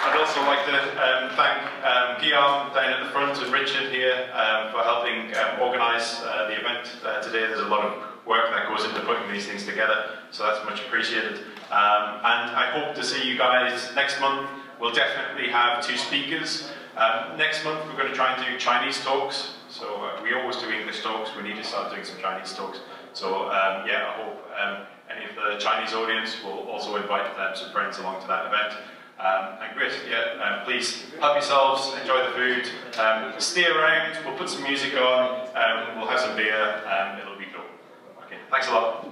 I'd also like to thank Guillaume down at the front and Richard here for helping organise the event today. There's a lot of work that goes into putting these things together, so that's much appreciated. And I hope to see you guys next month. We'll definitely have 2 speakers. Next month we're going to try and do Chinese talks. So we always do English talks. We need to start doing some Chinese talks. So yeah, I hope any of the Chinese audience will also invite some friends along to that event. And great, yeah, please help yourselves, enjoy the food, stay around, we'll put some music on, we'll have some beer, it'll be cool. Okay, thanks a lot.